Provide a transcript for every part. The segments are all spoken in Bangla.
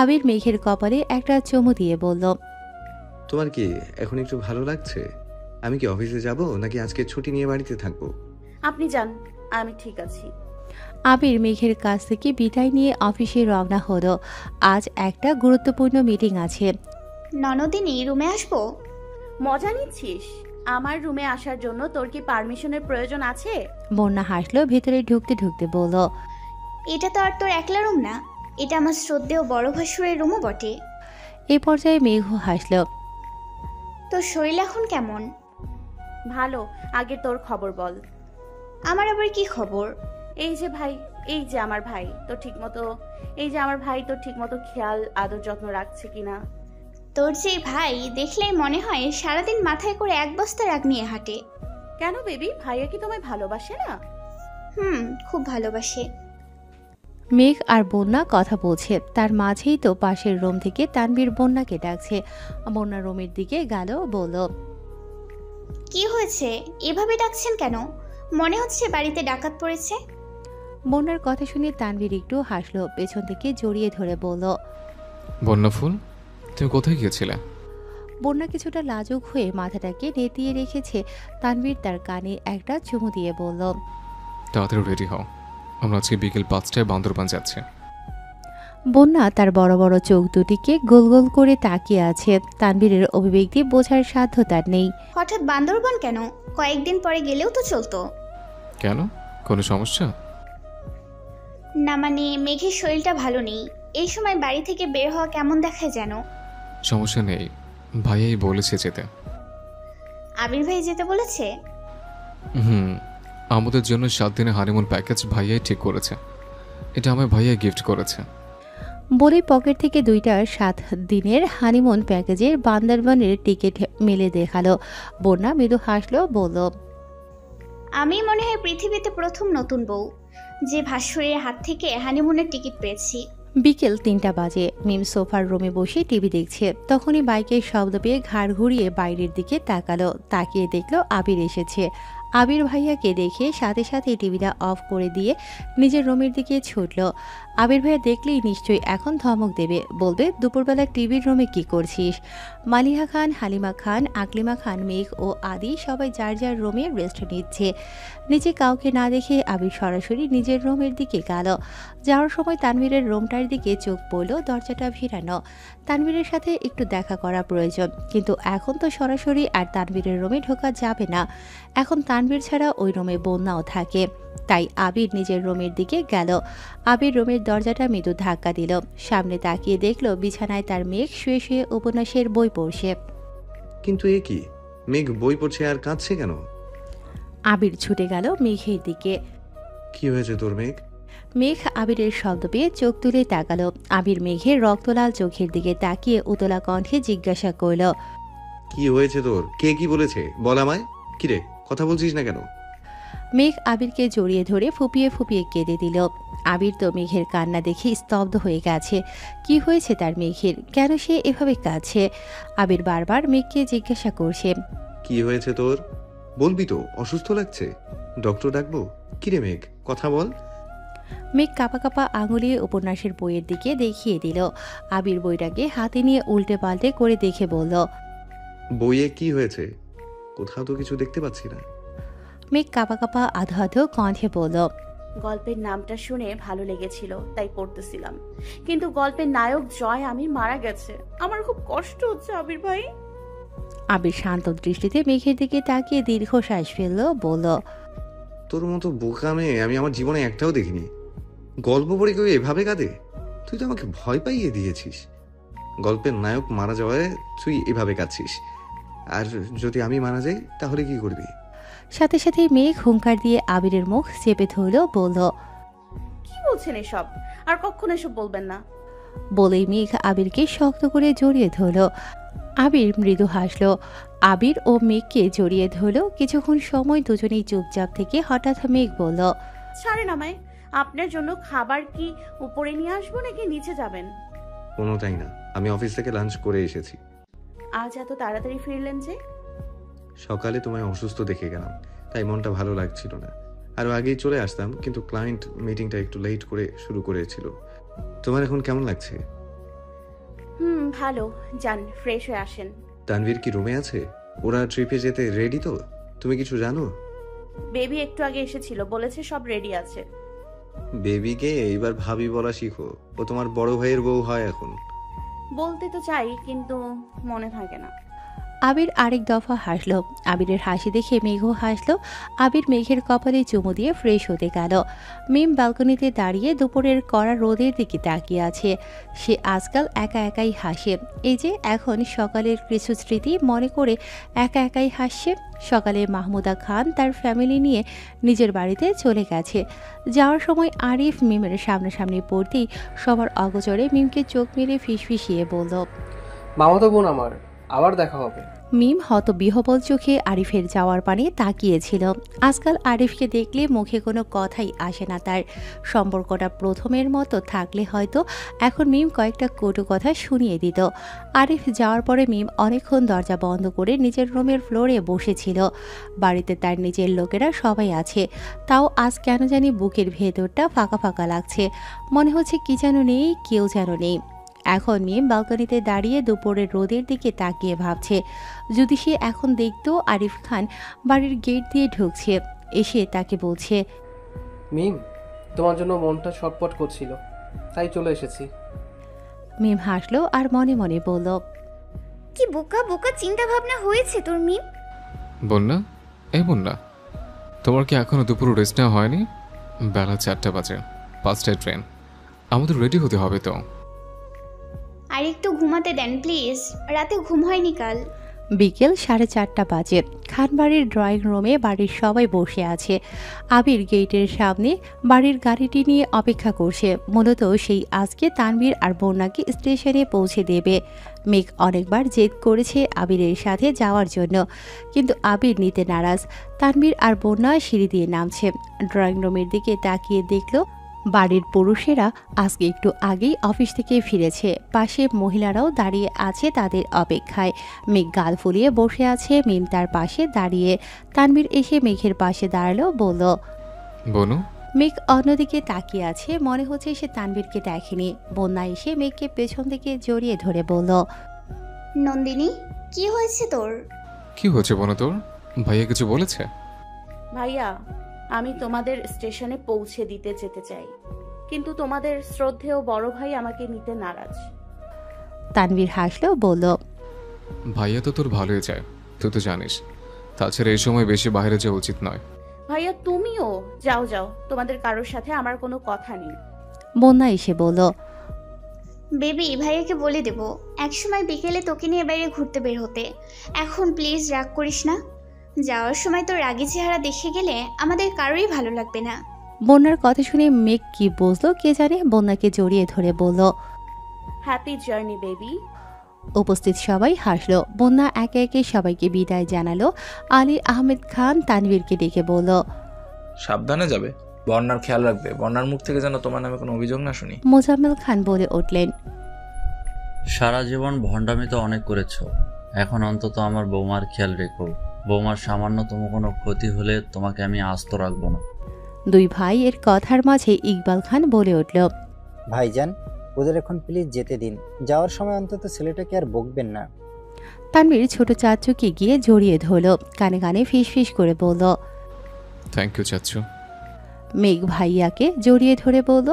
আবির মেঘের কপালে একটা চুমু দিয়ে বলল, তোমার কি এখন একটু ভালো লাগছে? আমি কি অফিসে যাব নাকি আজকে ছুটি নিয়ে বাড়িতে থাকবো? আপনি যান, আমি ঠিক আছি। আবির মেঘের কাছ থেকে বিদায় নিয়ে অফিসে রওনা হলো। আজ একটা গুরুত্বপূর্ণ মিটিং আছে। ননদিনী, রুমে আসবো? মজা নিচ্ছিস? আমার রুমে আসার জন্য তোর কি পারমিশনের প্রয়োজন আছে? বন্যা হাসলো, ভেতরে ঢুকতে ঢুকতে বলল, এটা তো আর তোর একলা রুম না, এটা আমার শ্রদ্ধেয় বড় ভাসুরের রুমও বটে। এ পর্যায়ে মেঘ হাসলো। তোর শরীর এখন কেমন? ভালো। আগে তোর খবর বল। আমার আবার কি খবর? এই যে ভাই, এই যে আমার ভাই তোর ঠিকমতো খেয়াল আদর যত্ন রাখছে কিনা? তোর যে ভাই দেখলেই মনে হয় সারাদিন মাথায় করে এক বস্তা রাগ নিয়ে হাঁটে। কেন বেবি, ভাইয়া কি তোমায় ভালোবাসে না? খুব ভালোবাসে। মেঘ আর বন্যা কথা বলছে, তার মাঝেই তো পাশের রুম থেকে তানভীর বন্যাকে ডাকছে। বন্যা রুমের দিকে গেল, বলল, কি হয়েছে, এভাবে ডাকছেন কেন? মনে হচ্ছে বাড়িতে ডাকাত পড়েছে। বন্যার কথা শুনে তানভীর একটু হাসলো, পেছন থেকে জড়িয়ে ধরে বলল, বন্যা ফুল, তুমি কোথায় গিয়েছিলে? বন্যা কিছুটা লাজুক হয়ে মাথাটাকে নেতিয়ে রেখেছে। তানভীর তার কানে একটা চুমু দিয়ে বলল, তাড়াতাড়ি রেডি হও, আমরা আজকে বিকেল 5টায় বান্দরবান যাচ্ছি। বন্যা তার বড় বড় চোখ দুটিকে গোল গোল করে তাকিয়ে আছে। তানভীরের অভিব্যক্তি বোঝার সাধ্য তার নেই। হঠাৎ বান্দরবান কেন? কয়েকদিন পরে গেলেও তো চলতো। কেন, কোনো সমস্যা? না মানে, মেঘের শরীরটা ভালো নেই, এই সময় বাড়ি থেকে বের হওয়া কেমন দেখায় যেন। সমস্যা নেই, ভাইয়াই বলেছে যেতে। আবির ভাই যেতে বলেছে? আমাদের জন্য 7 দিনের হানিমুন প্যাকেজ ভাইয়াই ঠিক করেছে। এটা আমার ভাইয়া গিফট করেছে। বলে পকেট থেকে 2টা 7 দিনের হানিমুন প্যাকেজের বান্দরবানের টিকিট মেলে দেখালো। বন্যা মৃদু হাসলো, বলল, আমি মনে হয় পৃথিবীতে প্রথম নতুন বউ যে ভাস্বরের হাত থেকে হানিমুনের টিকিট পেয়েছি। বিকেল 3টা বাজে। মিম সোফার রুমে বসে টিভি দেখছে। তখনই বাইকের শব্দ পেয়ে ঘাড় ঘুরিয়ে বাইরের দিকে তাকালো। তাকিয়ে দেখলো আবির এসেছে। আবির ভাইয়াকে দেখে সাথে সাথে টিভিটা অফ করে দিয়ে নিজের রুমের দিকে ছুটল। আবির ভাইয়া দেখলেই নিশ্চয়ই এখন ধমক দেবে, বলবে, দুপুরবেলা টিভির রুমে কি করছিস? মালিহা খান, হালিমা খান, আকলিমা খান, মেঘ ও আদি সবাই যার যার রুমে রেস্ট নিচ্ছে। নিচে কাউকে না দেখে আবির সরাসরি নিজের রুমের দিকে গেল। যাওয়ার সময় তানভীরের রুমটার দিকে চোখ পড়ল, দরজাটা ভিড়ানো। তানভীরের সাথে একটু দেখা করা প্রয়োজন, কিন্তু এখন তো সরাসরি আর তানভীরের রুমে ঢোকা যাবে না। এখন তানভীর ছাড়া ওই রুমে বন্যাও থাকে। তাই আবির নিজের রুমের দিকে গেল। আবির রুমের দরজাটা মৃদু ধাক্কা দিল। সামনে তাকিয়ে দেখল বিছানায় তার মেঘ শুয়ে শুয়ে উপন্যাসের বই পড়ছে। কিন্তু এ কি, মেঘ বই পড়ছে আর কাঁদছে কেন? আবির ছুটে গেল মেঘের দিকে। কি হয়েছে তোর মেঘ? মেঘ আবিরের শব্দ পেয়ে চোখ তুলে তাকালো। আবির মেঘের রক্তলাল চোখের দিকে তাকিয়ে উতলা কণ্ঠে জিজ্ঞাসা করল, কি হয়েছে তোর? কে কি বলেছে বল আমায়। কিরে, কথা বলছিস না কেন? মেঘ আবিরকে জড়িয়ে ধরে ফুপিয়ে ফুপিয়ে কেঁদে দিল। আবির তো মেঘের কান্না দেখে স্তব্ধ হয়ে গেছে। কি হয়েছে তার মেঘের, কেন সে এভাবে কাঁদছে? আবির বারবার মেঘকে জিজ্ঞাসা করছে, কি হয়েছে তোর? বলবি তো, অসুস্থ লাগছে? ডক্টর ডাকবো? কিরে মেঘ, কথা বল। মেঘ কাঁপা কাঁপা আঙুলিয়ে উপন্যাসের বইয়ের দিকে দেখিয়ে দিল। আবির বইটাকে হাতে নিয়ে উল্টে পাল্টে করে দেখে বলল, বইয়ে কি হয়েছে? কোথাও তো কিছু দেখতে পাচ্ছি না। মেঘ কাঁপা কাঁপা আধো আধো কণ্ঠে বলল, গল্পের নামটা শুনে ভালো লেগেছিল তাই পড়তেছিলাম, কিন্তু গল্পের নায়ক জয় আমির মারা গেছে। আমার খুব কষ্ট হচ্ছে আবির ভাই। আবির শান্ত দৃষ্টিতে মেঘের দিকে তাকিয়ে দীর্ঘশ্বাস ফেলল, বলল, তোর মতো বোকা মেয়ে আমি আমার জীবনে একটাও দেখিনি। গল্প পড়ে কেউ এভাবে কাঁদে? তুই তো আমাকে ভয় পাইয়ে দিয়েছিস। গল্পের নায়ক মারা যাওয়ায় তুই এভাবে কাঁদছিস, আর যদি আমি মারা যাই তাহলে কি করবি? সাথে সাথে মেঘ হুঙ্কার দিয়ে আবিরের মুখ চেপে ধরল, বলল, কি বলছেন এসব? আর কখনো এসব বলবেন না। বলেই মেঘ আবিরকে শক্ত করে জড়িয়ে ধরল। আবির মৃদু হাসল। আবির ও মেঘকে জড়িয়ে ধরল। কিছুক্ষণ সময় দুজনেই চুপচাপ থেকে হঠাৎ মেঘ বলল, ছাড়েন আমায়। আপনার জন্য খাবার কি উপরে নিয়ে আসবো নাকি নিচে যাবেন? কোনোটাই না, আমি অফিস থেকে লাঞ্চ করে এসেছি। আজ এত তাড়াতাড়ি ফিরলেন যে? সকালে তোমায় অসুস্থ দেখে গেলাম, তাই মনটা ভালো লাগছিল না। আরও আগেই চলে আসতাম, কিন্তু ক্লায়েন্ট মিটিংটা একটু লেট করে শুরু করেছিল। তোমার এখন কেমন লাগছে? ভালো। যান, ফ্রেশ হয়ে আসেন। তানভীর কি রুমে আছে? ওরা ট্রিপে যেতে রেডি তো? তুমি কিছু জানো? বেবি একটু আগে এসেছিল, বলেছে সব রেডি আছে। বেবিকে এইবার ভাবি বলা শিখো। ও তোমার বড় ভাইয়ের বউ হয় এখন। বলতে তো চাই, কিন্তু মনে থাকে না। আবির আরেক দফা হাসলো। আবিরের হাসি দেখে মেঘও হাসলো। আবির মেঘের কপালে চুমু দিয়ে ফ্রেশ হতে গেল। মিম ব্যালকনিতে দাঁড়িয়ে দুপুরের কড়া রোদের দিকে তাকিয়ে আছে। সে আজকাল একা একাই হাসে। এই যে এখন সকালের কিছু স্মৃতি মনে করে একা একাই হাসছে। সকালে মাহমুদা খান তার ফ্যামিলি নিয়ে নিজের বাড়িতে চলে গেছে। যাওয়ার সময় আরিফ মিমের সামনাসামনি পড়তেই সবার অগোচরে মিমকে চোখ মেরে ফিসফিসিয়ে বলল, মামাতো বোন আমার, আবার দেখা হবে। মিম হতবিহ্বল চোখে আরিফের যাওয়ার পানে তাকিয়েছিল। আজকাল আরিফকে দেখলে মুখে কোনো কথাই আসে না তার। সম্পর্কটা প্রথমের মতো থাকলে হয়তো এখন মিম কয়েকটা কটু কথা শুনিয়ে দিত। আরিফ যাওয়ার পরে মিম অনেকক্ষণ দরজা বন্ধ করে নিজের রুমের ফ্লোরে বসেছিল। বাড়িতে তার নিজের লোকেরা সবাই আছে, তাও আজ কেন জানি বুকের ভেতরটা ফাঁকা ফাঁকা লাগছে। মনে হচ্ছে কি যেন নেই, কেউ যেন নেই। এখন মিম ব্যালকনিতে দাঁড়িয়ে দুপুরের রোদের দিকে তাকিয়ে ভাবছে, যদি সে এখন দেখতো আরিফ খান বাড়ির গেট দিয়ে ঢুকছে, এসে তাকে বলছে, মিম, তোমার জন্য মনটা ছটপট করছিল, তাই চলে এসেছি। মিম হাসলো আর মনে মনে বলল, কি বোকা বোকা চিন্তা ভাবনা হয়েছে তোর মিম। বন্যা, এই বন্যা, তোমার কি এখনো দুপুর রেস্ট নেওয়া হয়নি? বেলা 4টা বাজে, 5টায় ট্রেন। আমাদের রেডি হতে হবে তো। আর একটু ঘুমাতে দেন প্লিজ, রাতে ঘুম হয়নি কাল। বিকেল 4:30 বাজে। খানবাড়ির ড্রয়িং রুমে বাড়ির সবাই বসে আছে। আবির গেটের সামনে বাড়ির গাড়িটি নিয়ে অপেক্ষা করছে। মূলত সেই আজকে তানভীর আর বন্যাকে স্টেশনে পৌঁছে দেবে। মেঘ অনেকবার জেদ করেছে আবিরের সাথে যাওয়ার জন্য, কিন্তু আবির নিতে নারাজ। তানভীর আর বন্যা সিঁড়ি দিয়ে নামছে। ড্রয়িং রুমের দিকে তাকিয়ে দেখল বাড়ির পুরুষেরা আজকে একটু আগেই অফিস থেকে ফিরেছে। পাশে মহিলারাও দাঁড়িয়ে আছে তাদের অপেক্ষায়। মেঘ গাল ফুলিয়ে বসে আছে, মিম তার পাশে দাঁড়িয়ে। তানভীর এসে মেঘের পাশে দাঁড়ালো, বলল, বনু। মেঘ অন্যদিকে তাকিয়ে আছে, মনে হচ্ছে সে তানভীরকে দেখেনি। বন্যা এসে মেঘকে পেছন থেকে জড়িয়ে ধরে বলল, নন্দিনী, কি হয়েছে তোর? কি হয়েছে বনু তোর? ভাইয়া কিছু বলেছে? ভাইয়া, আমি তোমাদের স্টেশনে পৌঁছে দিতে যেতে চাই, কিন্তু তোমাদের শ্রদ্ধেয় বড় ভাই আমাকে নিতে নারাজ। তানভীর হাসলো, বলল, ভাইয়া তো তোর ভালোই চায়, তুই তো জানিস। তাছাড়া এই সময় বেশি বাইরে যাওয়া উচিত নয়। ভাইয়া তুমিও যাও যাও, তোমাদের কারোর সাথে আমার কোনো কথা নেই। বন্যা এসে বলল, বেবি, ভাইয়াকে বলে দেব একসময় বিকেলে তোকে নিয়ে বাইরে ঘুরতে বের হতে। এখন প্লিজ রাগ করিস না। যাওয়ার সময় তোর রাগী চেহারা দেখে গেলে আমাদের কারোরই ভালো লাগবে না। বন্যার কথা শুনে মেঘ কি বুঝলো কে জানে, বন্যাকে জড়িয়ে ধরে বলল, হ্যাপি জার্নি বেবি। উপস্থিত সবাই হাসলো। বন্যা একে একে সবাইকে বিদায় জানালো। আলী আহমেদ খান তানভীরকে ডেকে বলল, সাবধানে যাবে, বন্যার খেয়াল রাখবে। বন্যার মুখ থেকে যেন তোমার নামে কোনো অভিযোগ না শুনি। মোজাম্মেল খান বলে উঠলেন, সারা জীবন ভণ্ডামি তো অনেক করেছো, এখন অন্তত আমার বৌমার খেয়াল রেখো। বৌমার সামান্যতম কোনো ক্ষতি হলে তোমাকে আমি আস্ত রাখবো না। দুই ভাই এর কথার মাঝে ইকবাল খান বলে উঠল, ভাইজান, ওদের এখন প্লিজ যেতে দিন। যাওয়ার সময় অন্তত ছেলেটাকে আর বকবেন না। তানভীর ছোট চাচুকে গিয়ে জড়িয়ে ধরল, কানে কানে ফিস ফিস করে বলল, থ্যাংক ইউ চাচ্ছু। মেঘ ভাইয়াকে জড়িয়ে ধরে বলল,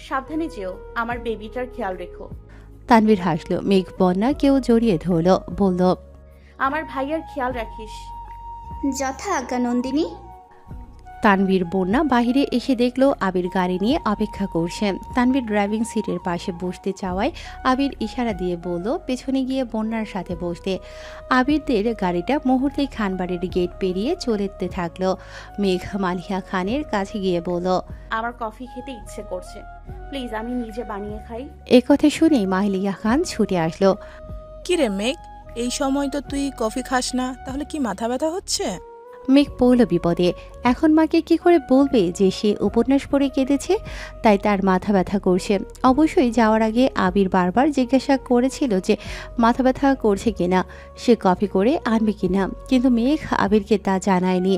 সাবধানে যেও, আমার বেবিটার খেয়াল রেখো। তানভীর হাসলো। মেঘ বন্যাকেও জড়িয়ে ধরল, বলল, আমার ভাইয়ার খেয়াল রাখিস। যথা আজ্ঞা নন্দিনী। তানভীর বন্যা বাহিরে এসে দেখলো আবির গাড়ি নিয়ে অপেক্ষা করছে। তানভীর ড্রাইভিং সিটের পাশে বসতে চাওয়ায় আবির ইশারা দিয়ে বলল পেছনে গিয়ে বন্যার সাথে বসতে। আবিরদের গাড়িটা মুহূর্তেই খানবাড়ির গেট পেরিয়ে চলতে থাকলো। মেঘ মালিহা খানের কাছে গিয়ে বলল, আমার কফি খেতে ইচ্ছে করছে, প্লিজ আমি নিজে বানিয়ে খাই। কথা শুনেই মালিহা খান ছুটে আসলো। কি রে মেঘ, এই সময় তো তুই কফি খাস না, তাহলে কি মাথা ব্যথা হচ্ছে? মেঘ পড়ল বিপদে। এখন মাকে কি করে বলবে যে সে উপন্যাস পড়ে কেঁদেছে? তাই তার মাথা ব্যথা করছে। অবশ্যই যাওয়ার আগে আবির বারবার জিজ্ঞাসা করেছিল যে মাথা ব্যথা করছে কিনা, সে কফি করে আনবে কিনা, কিন্তু মেঘ আবিরকে তা জানায়নি।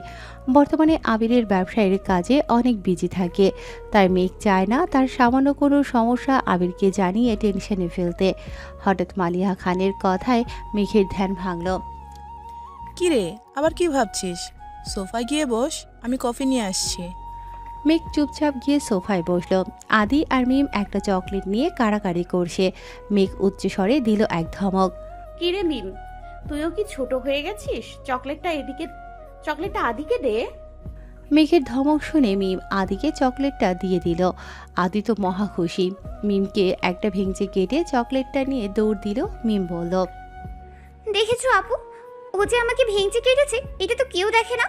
বর্তমানে আবিরের ব্যবসায়ের কাজে অনেক বিজি থাকে, তাই মেঘ চায় না তার সামান্য কোনো সমস্যা আবিরকে জানিয়ে টেনশনে ফেলতে। হঠাৎ মালিহা খানের কথায় মেঘের ধ্যান ভাঙল। কি রে, আবার কি ভাবছিস? সোফায় গিয়ে বস, আমি কফি নিয়ে আসছি। মেঘ চুপচাপ গিয়ে সোফায় বসলো। আদি আর মিম একটা চকলেট নিয়ে কাড়াকাড়ি করছে। মেঘ উচ্চস্বরে দিল এক ধমক। কিরে মিম, তুইও কি ছোট হয়ে গেছিস? চকলেটটা আদিকে দে। মেঘের ধমক শুনে মিম আদিকে চকলেটটা দিয়ে দিল। আদি তো মহা খুশি। মিমকে একটা ভেঙচি কেটে চকলেটটা নিয়ে দৌড় দিল। মিম বলল, দেখেছো আপু, ও যে আমাকে ভেঙচি কেটেছে, এটা তো কেউ দেখে না।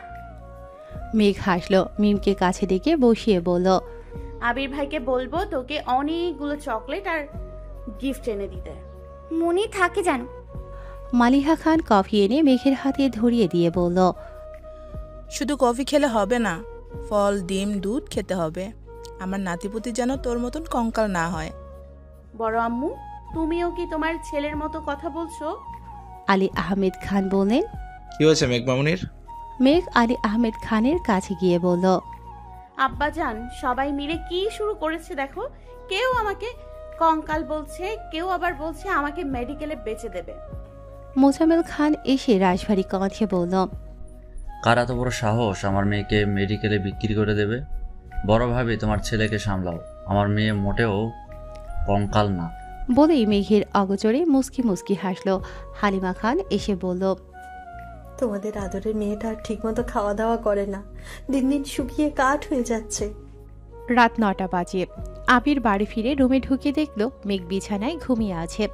মেঘ হাসলো, মিমকে কাছে ডেকে বসিয়ে বলল, আবির ভাইকে বলবো তোকে অনেকগুলো চকলেট আর গিফট এনে দিতে। মনে থাকে জানো। মালিহা খান কফি এনে মেঘের হাতে ধরিয়ে দিয়ে বলল, শুধু কফি খেলে হবে না, ফল, ডিম, দুধ খেতে হবে। আমার নাতিপুতি যেন তোর মতন কঙ্কাল না হয়। বড় আম্মু, তুমিও কি তোমার ছেলের মতো কথা বলছো? আলী আহমেদ খান বললেন। কি হয়েছে মেঘ মামুনির? মেঘ আলী আহমেদ খানের কাছে গিয়ে বলল, আব্বাজান, সবাই মিলে কি শুরু করেছে দেখো। কেউ আমাকে কঙ্কাল বলছে, কেউ আবার বলছে আমাকে মেডিকেলে বেচে দেবে। মোজাম্মেল খান এসে রাশভারী কণ্ঠে বলল, কার এত বড় সাহস আমার মেয়েকে মেডিকেলে বিক্রি করে দেবে? বড় ভাবি, তোমার ছেলেকে সামলাও, আমার মেয়ে মোটেও কঙ্কাল না। বলেই মেঘের অগোচরে মুস্কি মুস্কি হাসল। হালিমা খান এসে বলল, তোমাদের আদরের মেয়েটা ঠিকমতো খাওয়া দাওয়া করে না, দিন দিন শুকিয়ে কাঠ হয়ে যাচ্ছে। রাত 9টা বাজে। আবির বাড়ি ফিরে রুমে ঢুকে দেখল মেঘ বিছানায় ঘুমিয়ে আছে।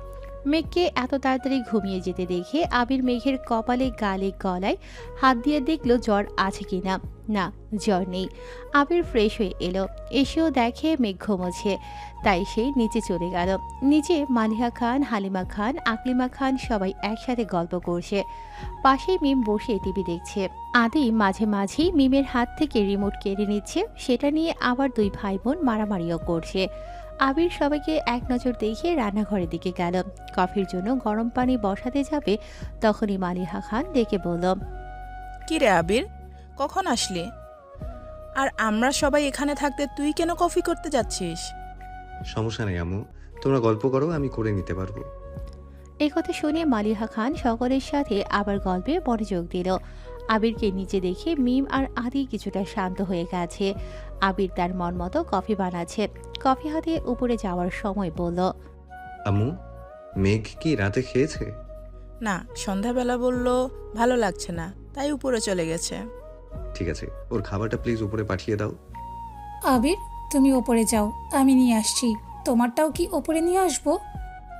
মেঘকে এত তাড়াতাড়ি ঘুমিয়ে যেতে দেখে আবির মেঘের কপালে, গালে, গলায় হাত দিয়ে দেখল জ্বর আছে কিনা। না, জ্বর নেই। আবির ফ্রেশ হয়ে এলো, এসেও দেখে মেঘ ঘুমোচ্ছে, তাই সেই নিচে চলে গেল। নিচে মালিহা খান, হালিমা খান, আকলিমা খান সবাই একসাথে গল্প করছে। পাশেই মিম বসে টিভি দেখছে। আদি মাঝে মাঝেই মিমের হাত থেকে রিমোট কেড়ে নিচ্ছে, সেটা নিয়ে আবার দুই ভাই বোন মারামারিও করছে। আবির সবাইকে এক নজর দেখে রান্নাঘরের দিকে গেল। কফির জন্য গরম পানি বসাতে যাবে, তখনই মালিহা খান ডেকে বলল, কি রে আবির, কখন আসলি? আর আমরা সবাই এখানে থাকতে তুই কেন কফি করতে যাচ্ছিস? সমস্যা নেই আম্মু, তোমরা গল্প করো, আমি করে নিতে পারবো। এই কথা শুনে মালিহা খান সকলের সাথে আবার গল্পে মনোযোগ দিল। আবিরকে নিচে দেখে মিম আর আদি কিছুটা শান্ত হয়ে গেছে। আবির তার মন মতো কফি বানাচ্ছে। কফি হাতে উপরে যাওয়ার সময় বলল, আম্মু, মেঘ কি রাতে খেয়েছে? না, সন্ধ্যাবেলা বলল ভালো লাগছে না, তাই উপরে চলে গেছে। ঠিক আছে, ওর খাবারটা প্লিজ উপরে পাঠিয়ে দাও। আবির, তুমি ওপরে যাও, আমি নিয়ে আসছি। তোমারটাও কি ওপরে নিয়ে আসবো?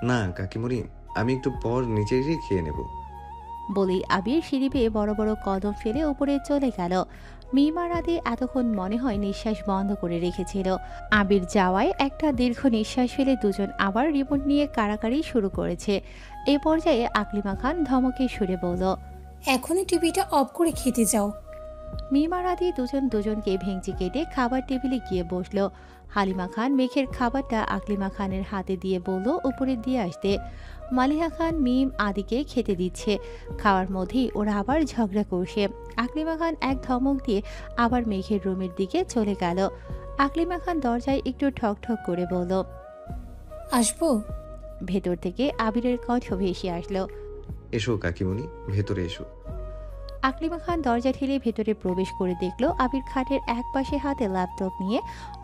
না কাকিমণি, আমি একটু পর নিচে এসে খেয়ে নেব। বলেই আবির সিঁড়ি বেয়ে বড় বড় কদম ফেলে উপরে চলে গেল। মিম আর আদি এতক্ষণ মনে হয় নিঃশ্বাস বন্ধ করে রেখেছিল। আবির যাওয়ায় একটা দীর্ঘ নিঃশ্বাস ফেলে দুজন আবার রিমোট নিয়ে কাড়াকাড়ি শুরু করেছে। এ পর্যায়ে আকলিমা খান ধমকে সুরে বলল, এখনই টিভিটা অফ করে খেতে যাও। মিম আর আদি দুজনকে ভেঙচি কেটে খাবার টেবিলে গিয়ে বসলো। হালিমা খান মেঘের খাবারটা আকলিমা খানের হাতে দিয়ে বলল উপরে দিয়ে আসতে। মালিহা খান মিম আদিকে খেতে দিচ্ছে। খাওয়ার মধ্যেই ওরা আবার ঝগড়া করছে। আকলিমা খান এক ধমক দিয়ে আবার মেঘের রুমের দিকে চলে গেল। আকলিমা খান দরজায় একটু ঠক ঠক করে বলল, আসবো? ভেতর থেকে আবিরের কণ্ঠ ভেসে আসলো, এসো কাকিমণি, ভেতরে এসো। আকলিমা খান দরজা ঠেলে ভেতরে প্রবেশ করে দেখলো আবির খাটের এক পাশে হাতে ল্যাপটপ নিয়ে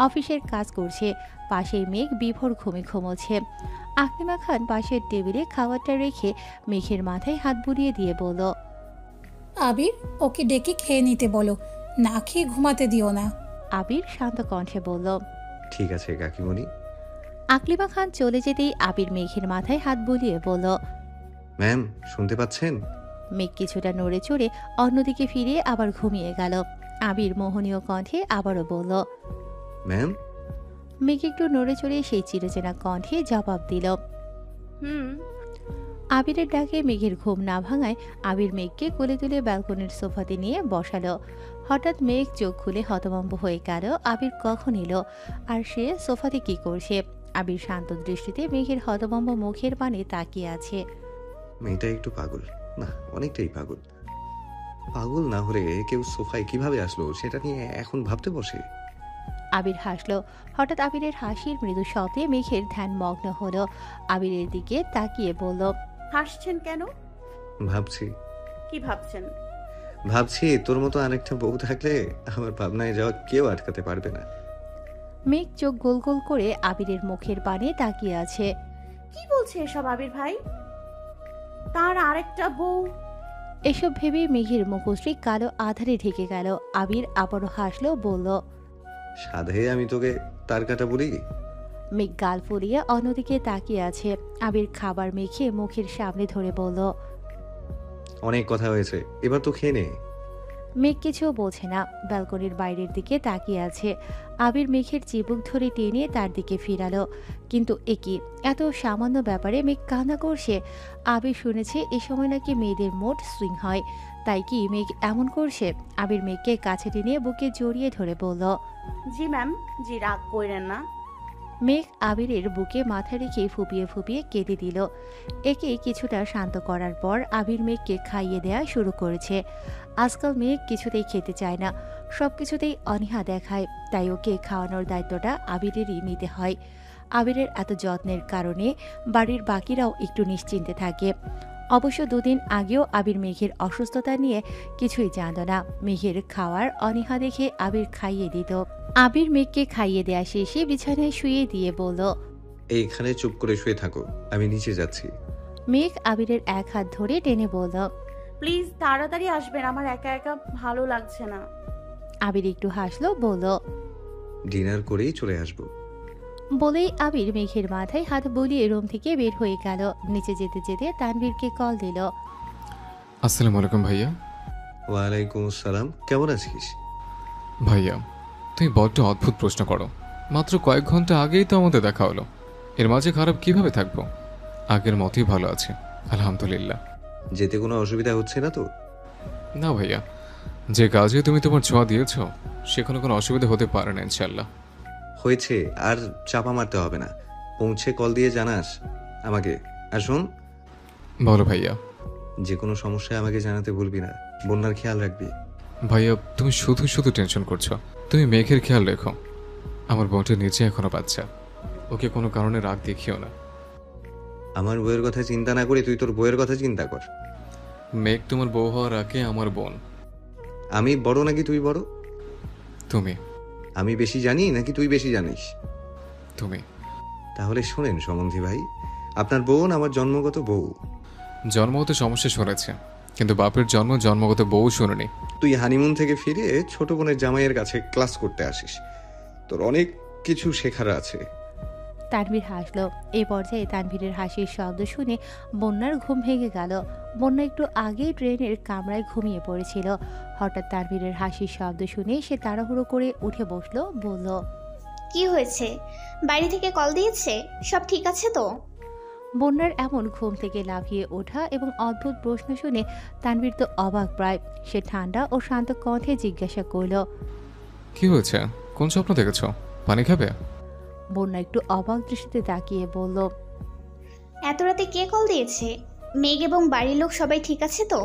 অফিসের কাজ করছে। পাশেই মেঘ বিভোর ঘুমে ঘুমোচ্ছে। আকলিমা খান পাশের টেবিলে খাবারটা রেখে মেঘের মাথায় হাত বুলিয়ে দিয়ে বলল, আবির, ওকে ডেকে খেয়ে নিতে বলো, না খেয়ে ঘুমাতে দিও না। আবির শান্ত কণ্ঠে বলল, ঠিক আছে কাকিমণি। আকলিমা খান চলে যেতেই আবির মেঘের মাথায় হাত বুলিয়ে বলল, ম্যাম শুনতে পাচ্ছেন? মেঘ কিছুটা নড়ে চড়ে অন্যদিকে ফিরে আবার ঘুমিয়ে গেল। আবির মোহনীয় কণ্ঠে আবারও বলল, ম্যাম। মেঘ একটু নড়ে চড়ে সেই চিরচেনা কণ্ঠে জবাব দিল, আবিরের ডাকে মেঘের ঘুম না ভাঙায় আবির মেঘকে কোলে তুলে ব্যালকনির সোফাতে নিয়ে বসালো। হঠাৎ মেঘ চোখ খুলে হতভম্ব হয়ে গেল আবির কখন এলো আর সে সোফাতে কি করছে। আবির শান্ত দৃষ্টিতে মেঘের হতভম্ব মুখের পানে তাকিয়ে আছে। মেয়েটা একটু পাগল, না অনেকটাই পাগল। পাগল না হলে কেউ সোফায় কিভাবে আসলো সেটা নিয়ে এখন ভাবতে বসে। আবির হাসলো। হঠাৎ আবিরের হাসির মৃদু শব্দে মেঘের ধ্যান মগ্ন হলো। আবিরের দিকে তাকিয়ে বলল, হাসছেন কেন? ভাবছি। কি ভাবছেন? ভাবছি তোর মতো আরেকটা বউ থাকলে আমার ভাবনায় যাওয়া কেউ আটকাতে পারবে না। মেঘ চোখ গোল গোল করে আবিরের মুখের পানে তাকিয়ে আছে। কি বলছে এসব আবির ভাই? তার আরেকটা বউ? এসব ভেবে মেঘের মুখশ্রী কালো আধারে ঢেকে গেল। আবির আবারও হাসলো, বলল, সাধে আমি তোকে তার কাটা বলি? মেঘ গাল ফুলিয়ে অন্যদিকে তাকিয়ে আছে। আবির খাবার মেখে মুখের সামনে ধরে বলল, অনেক কথা হয়েছে, এবার তো খেয়ে নে। মেঘ কিছু বোঝে না, ব্যালকনির বাইরের দিকে তাকিয়ে আছে। আবির মেঘের চিবুক ধরে টেনে তার দিকে ফিরালো। কিন্তু একই এত সামান্য ব্যাপারে মেঘ কান্না করছে। আবির শুনেছে এ সময় নাকি মেয়েদের মোট সুইং হয়, তাই কি মেঘ এমন করছে? আবির মেঘকে কাছে টেনে বুকে জড়িয়ে ধরে বলল, জি ম্যাম, জি রাগ করেন না। মেঘ আবিরের বুকে মাথা রেখে ফুপিয়ে ফুপিয়ে কেঁদে দিল। একে কিছুটা শান্ত করার পর আবির মেঘকে খাইয়ে দেয়া শুরু করেছে। আজকাল মেঘ কিছুতেই খেতে চায় না, সব কিছুতেই অনীহা দেখায়, তাই ওকে খাওয়ানোর দায়িত্বটা আবিরেরই নিতে হয়। আবিরের এত যত্নের কারণে বাড়ির বাকিরাও একটু নিশ্চিন্তে থাকে। অবশ্য দুদিন আগেও আবির মেঘের অসুস্থতা নিয়ে কিছুই জানত না। মেঘের খাওয়ার অনীহা দেখে আবির খাইয়ে দিত। আবির মেঘকে খাইয়ে দেয়া শেষে বিছানায় শুয়ে দিয়ে বলল, এইখানে চুপ করে শুয়ে থাকো, আমি নিচে যাচ্ছি। মেঘ আবিরের এক হাত ধরে টেনে বলল, প্লিজ তাড়াতাড়ি আসবেন, আমার একা একা ভালো লাগছে না। আবির একটু হাসলো, বলল, ডিনার করেই চলে আসবো। বলেই আবির মেঘের মাথায় হাত বুলিয়ে রুম থেকে বের হয়ে গেল। নিচে যেতে যেতে তানভীরকে কল দিল। আসসালামু আলাইকুম ভাইয়া। ওয়ালাইকুম আসসালাম, কেমন আছিস? ভাইয়া তুমি বড্ড অদ্ভুত প্রশ্ন করো। মাত্র কয়েক ঘন্টা আগেই তো আমাদের দেখা হলো, এর মাঝে খারাপ কিভাবে থাকবো? আগের মতোই ভালো আছে আলহামদুলিল্লাহ। যেতে কোনো অসুবিধা হচ্ছে না তো? না ভাইয়া, যে কাজে তুমি তোমার ছোঁয়া দিয়েছ সেখানে কোনো অসুবিধা হতে পারে না ইনশাল্লাহ। হয়েছে, আর চাপা মারতে হবে না, পৌঁছে কল দিয়ে জানাস আমাকে। আর শোন, বলো ভাইয়া। যে কোনো সমস্যায় আমাকে জানাতে ভুলবি না, বন্যার খেয়াল রাখবি। ভাইয়া তুমি শুধু শুধু টেনশন করছো, তুমি মেঘের খেয়াল রেখো। আমার বোনটির নিচে এখনো বাচ্চা, ওকে কোনো কারণে রাগ দেখিও না। আমার বউয়ের কথা চিন্তা না করে তুই তোর বউয়ের কথা চিন্তা কর। মেঘ তোমার বউ হওয়ার আগে আমার বোন। আমি বড় নাকি তুই বড়? তুমি। আমি বেশি জানি নাকি তুই বেশি জানিস? তুমি। তাহলে শোনেন সম্বন্ধী ভাই, আপনার বোন আমার জন্মগত বউ। জন্মগত সমস্যা শুনেছে, কিন্তু বাপের জন্মগত বউ শুনেনি। তুই হানিমুন থেকে ফিরে ছোট বোনের জামাইয়ের কাছে ক্লাস করতে আসিস, তোর অনেক কিছু শেখার আছে। তানভীর হাসলো। এই পর্যায়ে তানভীরের হাসির শব্দ শুনে বন্যার ঘুম ভেঙে গেল। বন্যা একটু আগেই ট্রেনের কামরায় ঘুমিয়ে পড়েছিল। হঠাৎ তানভীরের হাসির শব্দ শুনে সে তাড়াহুড়ো করে উঠে বসলো, বলল, কি হয়েছে? বাড়ি থেকে কল দিয়েছে? সব ঠিক আছে তো? বন্যার এমন ঘুম থেকে লাফিয়ে ওঠা এবং অদ্ভুত প্রশ্ন শুনে তানভীর তো অবাক প্রায়। সে ঠান্ডা ও শান্ত কণ্ঠে জিজ্ঞাসা করল, কি হয়েছে? কোন স্বপ্ন দেখেছ? পানি খাবে? বন্যা একটু অবাক দৃষ্টিতে তাকিয়ে বলল, এত রাতে কে কল দিয়েছে? মেঘ এবং বাড়ির লোক সবাই ঠিক আছে তো?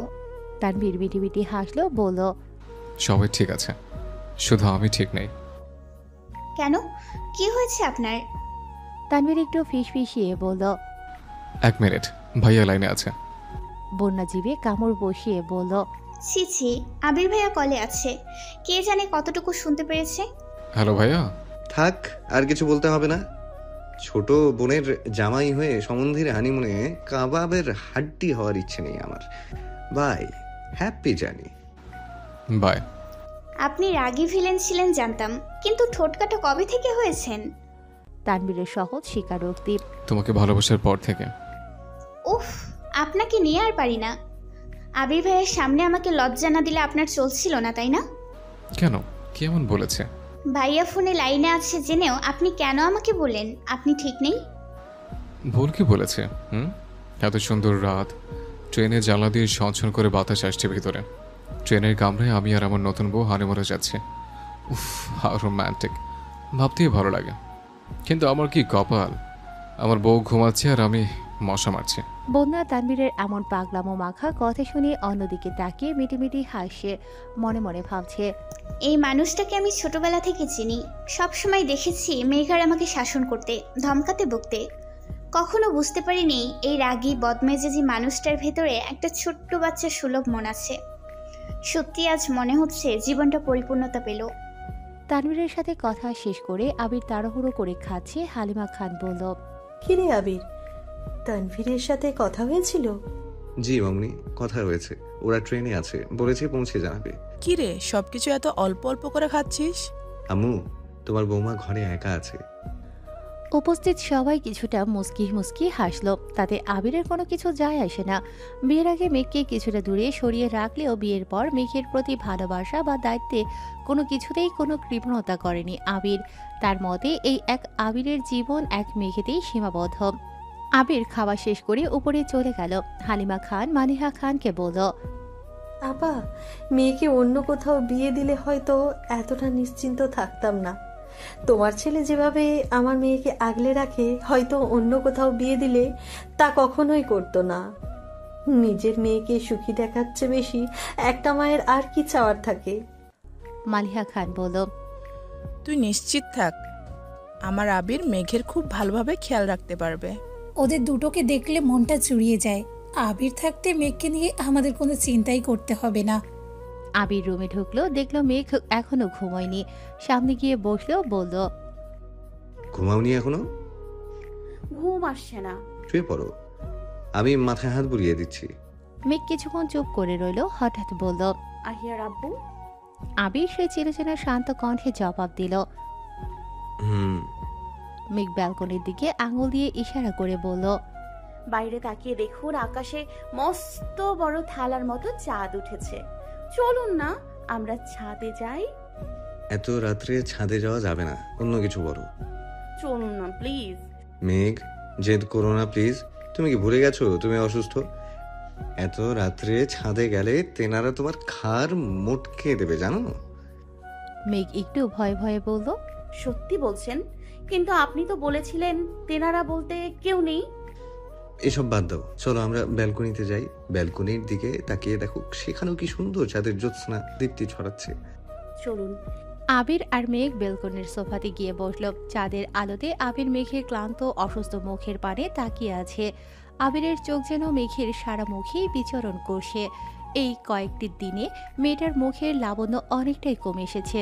তানভীর বিটি বিটি হাসলো, বলল, সবাই ঠিক আছে, শুধু আমি ঠিক নেই। কেন, কি হয়েছে আপনার? তানভীর একটু ফিসফিসিয়ে বলল, 1 মিনিট, ভাইয়া লাইনে আছে। বন্যা জিভে কামড় বসিয়ে বলল, ছি ছি, আবির ভাইয়া কলে আছে, কে জানে কতটুকু শুনতে পেরেছে। হ্যালো ভাইয়া। থাক, আর কিছু বলতে হবে না। ছোট বোনের জামাই হয়ে সম্বন্ধীর হানিমুনে কাবাবের হাড্ডি হওয়ার ইচ্ছে নেই আমার। Bye, happy journey. বাই। আপনি রাগী ভিলেন ছিলেন জানতাম, কিন্তু ঠোঁটকাটা কবে থেকে হয়েছেন? তানভীরের সহজ স্বীকারোক্তি। তোমাকে ভালোবাসার পর থেকে। উফ, আপনাকে নিয়ে আর পারি না। আবির ভাইয়ের সামনে আমাকে লজ্জা না দিলে আপনার চলছিল না, তাই না? কেন, কি এমন বলেছে? ভাইয়া ফোনে লাইনে আছে জেনেও আপনি কেন আমাকে বললেন আপনি ঠিক নেই? ভুল কি বলেছে? এত সুন্দর রাত, ট্রেনে জ্বালা দিয়ে ছনছন করে বাতাস আসছে ভিতরে। ট্রেনের কামরায় আমি আর আমার নতুন বউ হানিমুনে যাচ্ছে। উফ, হাউ রোম্যান্টিক, ভাবতেই ভালো লাগে। কিন্তু আমার কি কপাল, আমার বউ ঘুমাচ্ছে আর আমি মশা মারছি। বন্যা তানভীরের এমন পাগলামো মাখা কথা শুনে অন্যদিকে তাকিয়ে মিটিমিটি হাসছে, মনে মনে ভাবছে, এই মানুষটাকে আমি ছোটবেলা থেকে চিনি। সবসময় দেখেছি মেঘার আমাকে শাসন করতে, ধমকাতে, বকতে। কখনো বুঝতে পারিনি এই রাগী বদমেজাজি মানুষটার ভেতরে একটা ছোট্ট বাচ্চা সুলভ মন আছে। সত্যি আজ মনে হচ্ছে জীবনটা পরিপূর্ণতা পেল। তানভীরের সাথে কথা শেষ করে আবির তাড়াহুড়ো করে খাচ্ছে। হালিমা খান বলল, কিরে আবির, তানভীরের সাথে কথা হয়েছিল? জি মামনি, কথা হয়েছে। ওরা ট্রেনে আছে, বলেছে পৌঁছে জানাবে। কি রে, সবকিছু এত অল্প অল্প করে খাচ্ছিস? আম্মু, তোমার বৌমা ঘরে একা আছে। উপস্থিত সবাই কিছুটা মুস্কি মুস্কি হাসলো। তাতে আবিরের কোনো কিছু যায় আসে না। বিয়ের আগে মেঘকে কিছুটা দূরে সরিয়ে রাখলেও বিয়ের পর মেঘের প্রতি ভালোবাসা বা দায়িত্বে কোনো কিছুতেই কোনো কৃপণতা করেনি আবির। তার মতে এই এক আবিরের জীবন এক মেঘেতেই সীমাবদ্ধ। আবির খাওয়া শেষ করে উপরে চলে গেল। হালিমা খান মানিহা খানকে বলল, আপা, মেয়েকে অন্য কোথাও বিয়ে দিলে হয়তো এতটা নিশ্চিন্ত থাকতাম না। তোমার ছেলে যেভাবে আমার মেয়েকে আগলে রাখে, হয়তো অন্য কোথাও বিয়ে দিলে তা কখনোই করতো না। নিজের মেয়েকে সুখী দেখাচ্ছে বেশি একটা মায়ের আর কি চাওয়ার থাকে। মালিহা খান বলল, তুই নিশ্চিত থাক, আমার আবির মেঘের খুব ভালোভাবে খেয়াল রাখতে পারবে। ওদের দুটোকে দেখলে মনটা জুড়িয়ে যায়। আবির থাকতে মেঘকে নিয়ে আমাদের কোনো চিন্তাই করতে হবে না। আবির রুমে ঢুকলো, দেখলো মেঘ এখনো ঘুমোয়নি। সামনে গিয়ে বসলো, বলল, ঘুমাওনি এখনো? ঘুম আসছে না। শুয়ে পড়ো, আমি মাথায় হাত বুলিয়ে দিচ্ছি। মেঘ কিছুক্ষণ চুপ করে রইল, হঠাৎ বলল, আহিয়ার আব্বু। আবির সেই চিরচেনা শান্ত কণ্ঠে জবাব দিল। মেঘ ব্যালকনির দিকে আঙুল দিয়ে ইশারা করে বলল, বাইরে তাকিয়ে দেখুন, আকাশে মস্ত বড় থালার মতো চাঁদ উঠেছে। চলুন না আমরা ছাদে যাই। এত রাত্রে ছাদে যাওয়া যাবে না, অন্য কিছু বলো। চলুন না প্লিজ। মেঘ, জেদ করো না প্লিজ। তুমি কি ভুলে গেছো তুমি অসুস্থ? এত রাত্রে ছাদে গেলে তেনারা তোমার খাড় মোটকে দেবে, জানো? মেঘ একটু ভয়ে ভয়ে বলল, সত্যি বলছেন? কিন্তু আপনি তো বলেছিলেন তেনারা বলতে কেউ নেই। এসব বাদ দাও, চলো আমরা ব্যালকনিতে যাই। ব্যালকনির দিকে তাকিয়ে দেখো, সেখানেও কি সুন্দর চাঁদের জ্যোৎস্না দীপ্তি ছড়াচ্ছে। চলুন। আবির আর মেঘ বেলকনির সোফাতে গিয়ে বসল। চাঁদের আলোতে আবির মেঘের ক্লান্ত অসুস্থ মুখের পানে তাকিয়ে আছে। আবিরের চোখ যেন মেঘের সারা মুখেই বিচরণ করছে। এই কয়েকটি দিনে মেয়েটার মুখের লাবণ্য অনেকটাই কমে এসেছে।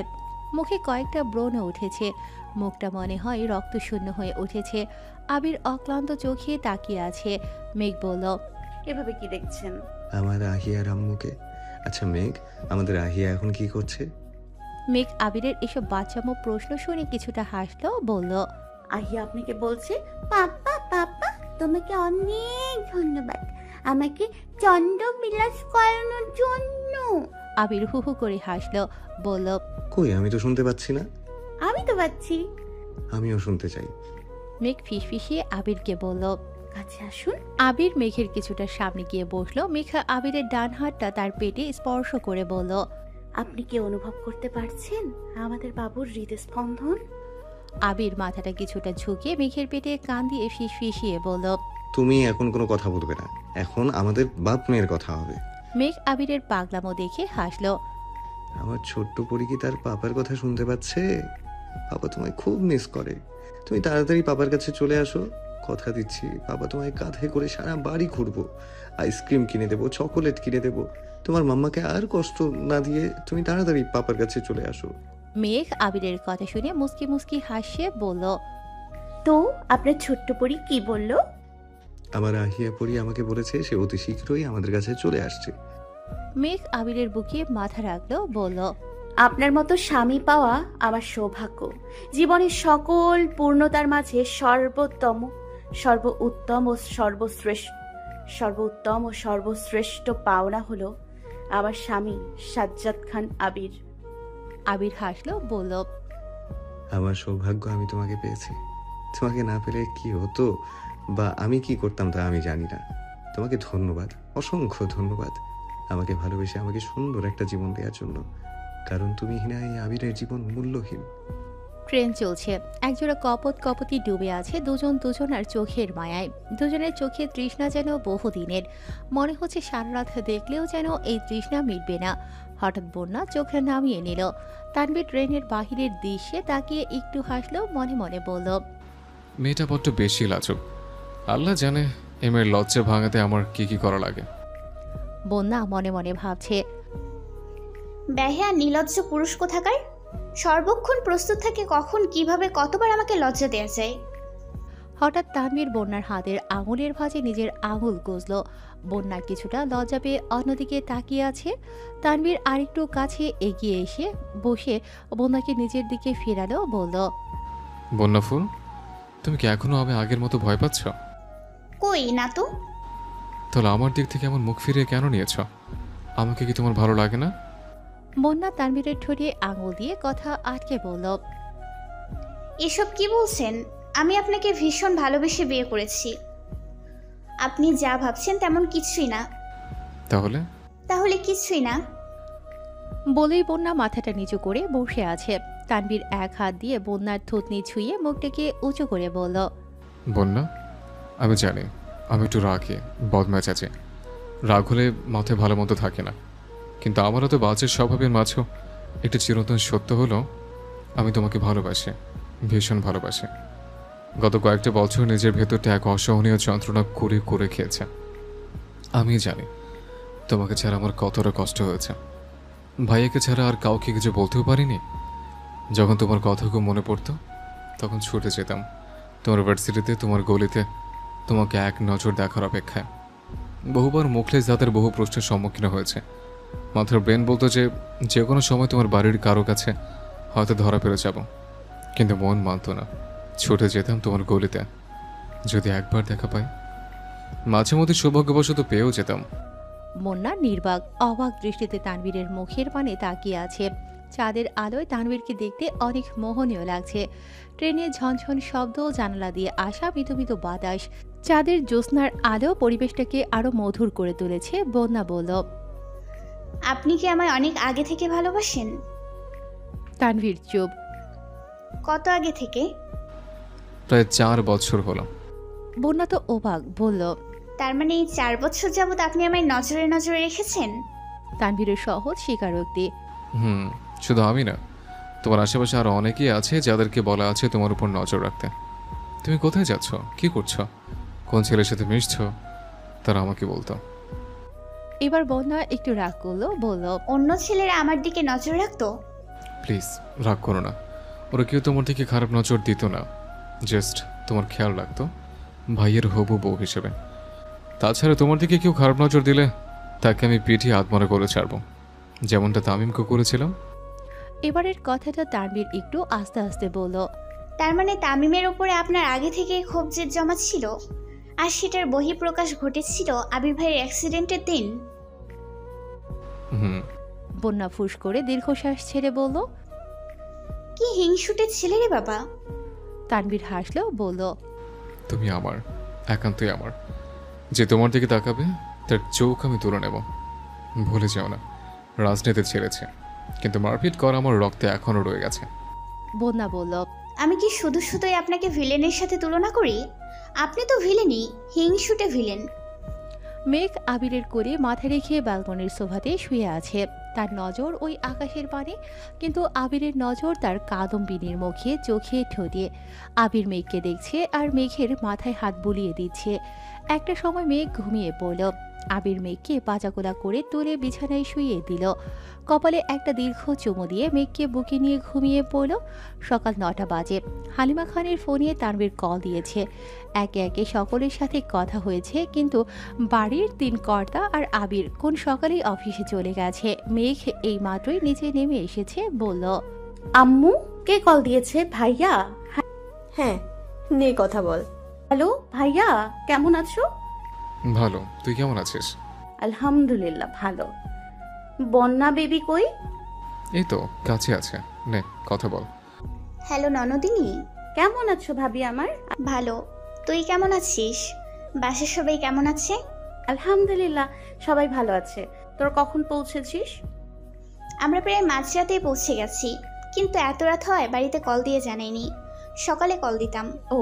মুখে কয়েকটা ব্রণ উঠেছে। মুখটা মনে হয় রক্তশূন্য হয়ে উঠেছে। আবির অক্লান্ত চোখে তাকিয়ে আছে। মেঘ বলল, এভাবে কি দেখছেন? আমার আহিয়ার আম্মুকে। আচ্ছা মেঘ, আমাদের আহিয়া এখন কি করছে? মেঘ আবিরের এসব বাচ্চামো প্রশ্ন শুনে কিছুটা হাসলো, বলল, আহিয়া আপনাকে বলছে, পাপা পাপা তোমাকে অনেক ধন্যবাদ আমাকে চন্দ্র বিলাস করানোর জন্য। আবির হু হু করে হাসলো, বলল, কই, আমি তো শুনতে পাচ্ছি না। আমি তো পাচ্ছি। আমিও শুনতে চাই। মেঘ ফিসফিসিয়ে আবিরকে বলল, কাছে আসুন। আবির মেঘের কিছুটা সামনে গিয়ে বসলো। মেঘা আবিরের ডান হাতটা তার পেটে স্পর্শ করে বলল, আপনি কি অনুভব করতে পারছেন আমাদের বাবুর হৃদস্পন্দন? আবির মাথাটা কিছুটা ঝুঁকিয়ে মেঘের পেটে কান দিয়ে ফিসফিসিয়ে বলল, তুমি এখন কোনো কথা বলবে না, এখন আমাদের বাপ মেয়ের কথা হবে। মেঘ আবিরের পাগলামো দেখে হাসলো। আমার ছোট্ট পরি কি তার পাপার কথা শুনতে পাচ্ছে? পাপা তোমায় খুব মিস করে। তুমি তাড়াতাড়ি পাপার কাছে চলে আসো। কথা দিচ্ছি, পাপা তোমায় কাঁধে করে সারা বাড়ি ঘুরবো। আইসক্রিম কিনে দেবো, চকোলেট কিনে দেবো। তোমার মাম্মাকে আর কষ্ট না দিয়ে তুমি তাড়াতাড়ি পাপার কাছে চলে আসো। মেঘ আবিরের কথা শুনে মুস্কি মুস্কি হাসিয়ে বলল, তো আপনার ছোট্ট পরি কি বলল? আমার আহিয়া পরি আমাকে বলেছে সে অতি শীঘ্রই আমাদের কাছে চলে আসছে। মেঘ আবিরের বুকে মাথা রাখলো, বলল, আপনার মতো স্বামী পাওয়া আমার সৌভাগ্য। জীবনের সকল পূর্ণতার মাঝে সর্বোত্তম ও সর্বশ্রেষ্ঠ পাওনা হলো আমার স্বামী সাজ্জাদ খান আবির। আবির হাসলো, বলল, আমার সৌভাগ্য আমি তোমাকে পেয়েছি। তোমাকে না পেলে কি হতো বা আমি কি করতাম তা আমি জানি না, তোমাকে ধন্যবাদ, অসংখ্য ধন্যবাদ আমাকে ভালোবেসে আমাকে সুন্দর একটা জীবন দেওয়ার জন্য। কারণ তুমি হিনা এই আবিরের জীবন মূল্যহীন। ট্রেন চলছে, একজোড়া কপতি ডুবে আছে দুজন দুজনার চোখের মায়ায়। দুজনের চোখে তৃষ্ণা যেন বহুদিনের, মনে হচ্ছে সারা রাত দেখলেও যেন এই তৃষ্ণা মিটবে না। হঠাৎ বন্যা চোখে নামিয়ে নিল। তানভীর ট্রেনের বাহিরের দৃশ্যে তাকিয়ে একটু হাসলো, মনে মনে বলল, মেয়েটা বড্ড বেশি লাজুক। আল্লাহ জানে এ মেয়ের লজ্জা ভাঙাতে আমার কি কি করা লাগে। বন্যা মনে মনে ভাবছে, ব্যাহা নির্লজ্জ পুরুষ কোথাকার, সর্বক্ষণ প্রস্তুত থাকে কখন কিভাবে কতবার আমাকে লজ্জা দেয়া যায়। হঠাৎ তানভীর বন্যার হাতের আঙুলের ভাঁজে নিজের আঙুল গুজল। বন্যা কিছুটা লজ্জা পেয়ে অন্যদিকে তাকিয়ে আছে। তানভীর আরেকটু কাছে এগিয়ে এসে বসে বন্যাকে নিজের দিকে ফেরালো, বলল, বন্যা ফুল, তুমি কি এখনো আমি আগের মতো ভয় পাচ্ছ? কই না তো। তাহলে আমার দিক থেকে এমন মুখ ফিরিয়ে কেন নিয়েছ? আমাকে কি তোমার ভালো লাগে না? বন্যা তানভীরের ঠোঁটে আঙুল দিয়ে কথা আটকে বলল, এসব কি বলছেন? আমি আপনাকে ভীষণ ভালোবেসে বিয়ে করেছি। আপনি যা ভাবছেন তেমন কিছুই না। তাহলে কিছুই না বলেই বন্যা মাথাটা নিচু করে বসে আছে। তানভীর এক হাত দিয়ে বন্যার থুতনি ছুঁয়ে মুখটাকে উঁচু করে বলল, বন্যা, আমি জানি আমি একটু রাগে বদমেজাজে, রাগ হলে মাথায় ভালো মতো থাকে না, কিন্তু আমারও তো বাজের স্বভাবের মাঝেও একটা চিরন্তন সত্য হলো আমি তোমাকে ভালোবাসি, ভীষণ ভালোবাসি। গত কয়েকটা বছর নিজের ভেতরটা এক অসহনীয় যন্ত্রণা করে করে খেয়েছে। আমি জানি তোমাকে ছাড়া আমার কতটা কষ্ট হয়েছে। ভাইয়াকে ছাড়া আর কাউকে কিছু বলতেও পারিনি। যখন তোমার কথাগুলো মনে পড়তো তখন ছুটে যেতাম তোমার ভার্সিটিতে, তোমার গলিতে, তোমাকে এক নজর দেখার অপেক্ষায়। বহুবার মুখলেস দাদার বহু প্রশ্নের সম্মুখীন হয়েছে। মাথার ব্রেন বলতো যে কোনো সময় তোমার বাড়ির কারো কাছে হয়তো ধরা পেরে যাব, কিন্তু মন মানত না। ছুটে যেতাম তোমার গলিতে, যদি একবার দেখা পাই। মাঝে মধ্যে সৌভাগ্যবশত পেয়েও যেতাম। বন্যা নির্বাক অবাক দৃষ্টিতে তানভীরের মুখের পানে তাকিয়ে আছে। চাঁদের আলোয় তানভীরকে দেখতে অনেক মোহনীয় লাগছে। ট্রেনের ঝনঝন শব্দ, জানালা দিয়ে আসা মৃদু বাতাস, চাঁদের জ্যোৎস্নার আলো পরিবেশটাকে আরো মধুর করে তুলেছে। বন্যা বলল, আপনি কি আমায় অনেক আগে থেকে ভালোবাসেন? তানভীর চুপ। কত আগে থেকে? প্রায় 4 বছর হলো। বন্যা তো অবাক, বলল, তার মানে এই 4 বছর যাবত আপনি আমায় নজরে নজরে রেখেছেন? তানভীরের সহজ স্বীকারোক্তি। শুধু আমি না, তোমার আশেপাশে আরো অনেকেই আছে যাদেরকে বলা আছে তোমার উপর নজর রাখতে। তুমি কোথায় যাচ্ছ, কি করছো, কোন ছেলের সাথে মিশছো, তারা আমাকে বলতো। এবার বন্যা একটু রাগ করলো, বলল, অন্য ছেলেরা আমার দিকে নজর রাখতো? প্লিজ রাগ করো না, ওরা কেউ তোমার দিকে খারাপ নজর দিত না, জাস্ট তোমার খেয়াল রাখতো ভাইয়ের হবু বউ হিসেবে। তাছাড়া তোমার দিকে কেউ খারাপ নজর দিলে তাকে আমি পিঠিয়ে আত্মরা করে ছাড়বো, যেমনটা তামিমকে করেছিলাম। এবারের কথাটা তানভীর একটু আস্তে আস্তে বলল, তার মানে তামিমের উপরে আপনার আগে থেকে ক্ষোভ জেদ জমা ছিল, আর সেটার বহিঃপ্রকাশ ঘটেছিল আবির ভাইয়ের অ্যাক্সিডেন্টের দিন? বন্যা ফুস করে দীর্ঘশ্বাস ছেড়ে বলল, কি হিংসুটে ছেলে রে বাবা। তানভীর হাসলো, বলল, তুমি আমার, একান্তই আমার। যে তোমার দিকে তাকাবে তার চোখ আমি তুলে নেব। ভুলে যাও না, রাজনীতি ছেড়েছে, কিন্তু মারপিট করা আমার রক্তে এখনো রয়ে গেছে। বন্যা বলল, আমি কি শুধু শুধুই আপনাকে ভিলেনের সাথে তুলনা করি? আপনি তো ভিলেনই, হিংসুটে ভিলেন। মেঘ আবিরের কোলে মাথা রেখে ব্যালকনির সোফাতে শুয়ে আছে। তার নজর ওই আকাশের পানে, কিন্তু আবিরের নজর তার কাদম্বিনীর মুখে, চোখে, ঠোঁটে। আবির মেঘকে দেখছে আর মেঘের মাথায় হাত বুলিয়ে দিচ্ছে। একটা সময় মেঘ ঘুমিয়ে পড়ল। আবির মেঘকে পাজাগোলা করে তুলে বিছানায় শুইয়ে দিল। কপালে একটা দীর্ঘ চুমু দিয়ে মেঘকে বুকে নিয়ে ঘুমিয়ে পড়ল। সকাল 9টা বাজে। হালিমা খানের ফোনে তানভীর কল দিয়েছে। একে একে সকলের সাথে কথা হয়েছে, কিন্তু বাড়ির 3 কর্তা আর আবির কোন সকালেই অফিসে চলে গেছে। মেঘ এই মাত্রই নিচে নেমে এসেছে, বলল, আম্মু, কে কল দিয়েছে? ভাইয়া? হ্যাঁ, নে কথা বল। হ্যালো ভাইয়া, কেমন আছো? ভালো, তুই কেমন আছিস? আলহামদুলিল্লাহ ভালো। বন্যা বেবি কই? এই তো কাছে আছে, নে কথা বল। হ্যালো ননদিনী, কেমন আছো ভাবি আমার? ভালো, তুই কেমন আছিস? বাসার সবাই কেমন আছে? আলহামদুলিল্লাহ, সবাই ভালো আছে। তোর কখন পৌঁছেছিস? আমরা প্রায় মাঝরাতেই পৌঁছে গেছি, কিন্তু এত রাত হয় বাড়িতে কল দিয়ে জানাইনি। সকালে কল দিতাম। ও।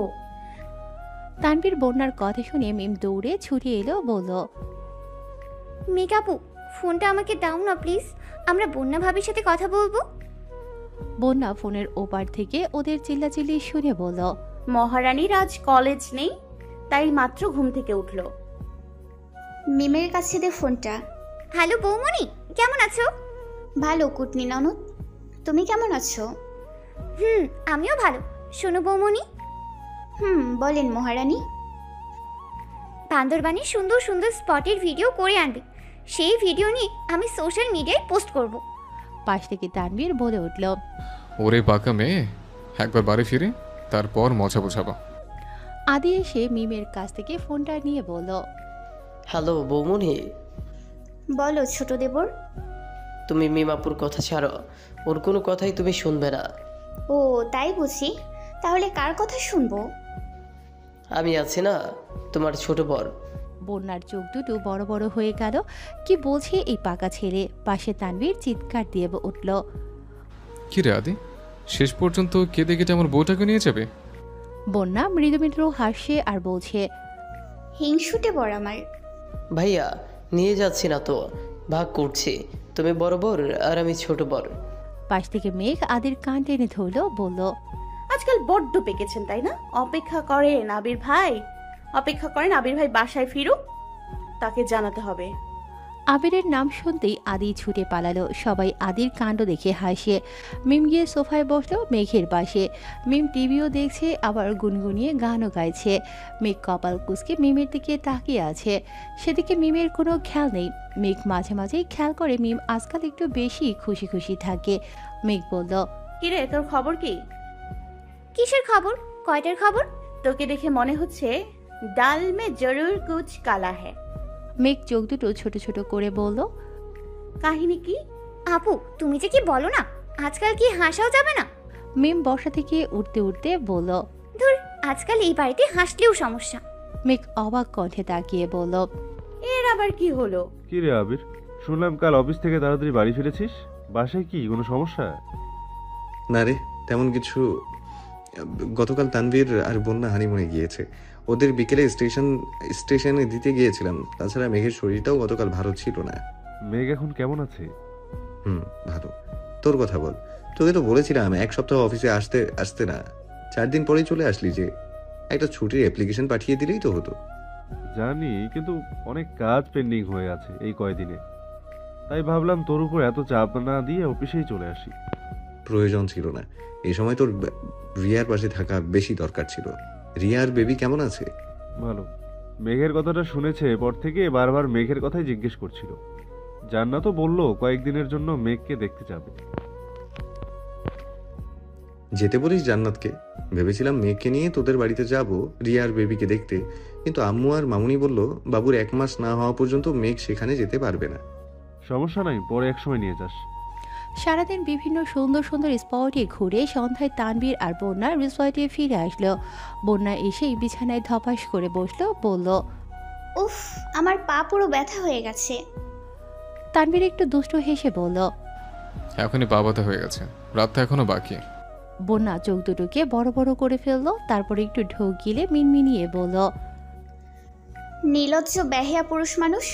তানভীর বন্যার কথা শুনে মিম দৌড়ে ছুটে এলো, বলল, মেঘাপু, ফোনটা আমাকে দাও না প্লিজ, আমরা বন্যা ভাবির সাথে কথা বলবো। বন্যা ফোনের ওপার থেকে ওদের চিল্লাচিল্লি শুনে বলল, মহারানীর আজ কলেজ নেই, তাই মাত্র ঘুম থেকে উঠলো। মিমের কাছে দে ফোনটা। হ্যালো বৌমনি, কেমন আছো? ভালো কুটনি ননদ, তুমি কেমন আছো? আমিও ভালো। শোনো বৌমনি। বলেন মহারানী। বান্দরবানের সুন্দর সুন্দর স্পটের ভিডিও করে আনবে, সেই ভিডিও নিয়ে আমি সোশ্যাল মিডিয়ায় পোস্ট করব। পাশ থেকে তানভীর বলে উঠল, ওরে বাঁকা মেয়ে, একবার বাড়ি ফিরে তারপর মজা বোঝাবো। আদি এসে মিমের কাছ থেকে ফোনটা নিয়ে বলল, হ্যালো বৌমনি। বলো ছোট দেবর। তুমি মিমাপুর কথা ছাড়ো, ওর কোনো কথাই তুমি শুনবে না। ও তাই বুঝি, তাহলে কার কথা শুনবো? আমি আছি না, তোমার ছোট বর। বন্যার চোখ দুটো বড় বড় হয়ে গেল। কি বলছে এই পাকা ছেলে? পাশে তানভীর চিৎকার দিয়ে উঠল, কি রে আদি, শেষ পর্যন্ত কেঁদে কেটে আমার বউটাকে নিয়ে যাবে? বন্যা মৃদু মৃদু হাসছে আর বলছে, হিংসুটে বর আমার। ভাইয়া নিয়ে যাচ্ছি না তো, ভাগ করছি, তুমি বড় বর আর আমি ছোট বর। পাশ থেকে মেঘ আদির কান টেনে ধরলো, বলল, আজকাল বড্ড পেকেছেন তাই না? অপেক্ষা করেন আবির ভাই, অপেক্ষা করেন আবির ভাই বাসায় ফিরুক, তাকে জানাতে হবে। আবিরের নাম শুনতেই আদি ছুটে পালালো। সবাই আদির কাণ্ড দেখে হাসে। মিম গিয়ে সোফায় বসলো মেঘের পাশে। মিম টিভিও দেখছে, আবার গুনগুনিয়ে গানও গাইছে। মেঘ কপাল কুঁচকে মিমের দিকে তাকিয়ে আছে, সেদিকে মিমের কোনো খেয়াল নেই। মেঘ মাঝে মাঝেই খেয়াল করে মিম আজকাল একটু বেশি খুশি খুশি থাকে। মেঘ বলল, কিরে তোর খবর কি? কিসের খবর? কয়টার খবর? তোকে দেখে মনে হচ্ছে ডাল মে জরুর কুছ কালা হ্যায়। মেঘ চোখ দুটো ছোট ছোট করে বলল, কাহিনী কি? আপু তুমি যে কি বলো না, আজকাল কি হাসাও যাবে না? মিম বসা থেকে উঠতে উঠতে বলল, ধুর, আজকাল এই বাড়িতে হাসলেও সমস্যা। মেঘ অবাক কণ্ঠে তাকিয়ে বলল, এর আবার কি হলো? কি রে আবির, শুনলাম কাল অফিস থেকে তাড়াতাড়ি বাড়ি ফিরেছিস, বাসায় কি কোনো সমস্যা? না রে, তেমন কিছু। গতকাল তানভীর আর বন্যা হানিমুনে গিয়েছে, ওদের বিকেলে স্টেশনে দিতে গিয়েছিলাম। তাছাড়া মেঘের শরীরটাও গতকাল ভালো ছিল না। মেঘ এখন কেমন আছে? ভালো। তোর কথা বল, তোকে তো বলেছিলাম এক সপ্তাহ অফিসে আসতে না, 4 দিন পরেই চলে আসলি যে। একটা ছুটির অ্যাপ্লিকেশন পাঠিয়ে দিলেই তো হতো। জানি, কিন্তু অনেক কাজ পেন্ডিং হয়ে আছে এই কয়দিনে, তাই ভাবলাম তোর উপর এত চাপ না দিয়ে অফিসেই চলে আসি। প্রয়োজন ছিল না, এই সময় তোর রিয়ার পাশে থাকা বেশি দরকার ছিল। রিয়ার বেবি কেমন আছে? ভালো। মেঘের কথাটা শুনেছে পর থেকে বারবার মেঘের কথাই জিজ্ঞেস করছিল। জান্নাতও বললো কয়েকদিনের জন্য মেঘকে দেখতে যাবে। যেতে বলিস জান্নাতকে। ভেবেছিলাম মেঘকে নিয়ে তোদের বাড়িতে যাব রিয়ার বেবিকে দেখতে, কিন্তু আম্মু আর মামুনি বলল বাবুর 1 মাস না হওয়া পর্যন্ত মেঘ সেখানে যেতে পারবে না। সমস্যা নাই, পরে এক সময় নিয়ে যাস। সারাদিন বিভিন্ন সুন্দর সুন্দর স্পটে ঘুরে সন্ধ্যায় তানভীর আর বন্যা রিসর্টে ফিরে আসলো। বন্যা এসেই বিছানায় ধপাস করে বসলো, বলল, উফ, আমার পা পুরো ব্যথা হয়ে গেছে। তানভীর একটু দুষ্ট হেসে বলল, এখনই পা ব্যথা হয়ে গেছে, রাতটা এখনো বাকি। বন্যা চোখ দুটোকে বড় বড় করে ফেললো, তারপরে একটু ঢোক গিলে মিনমিনিয়ে বলল, নির্লজ্জ বেহিয়া পুরুষ মানুষ।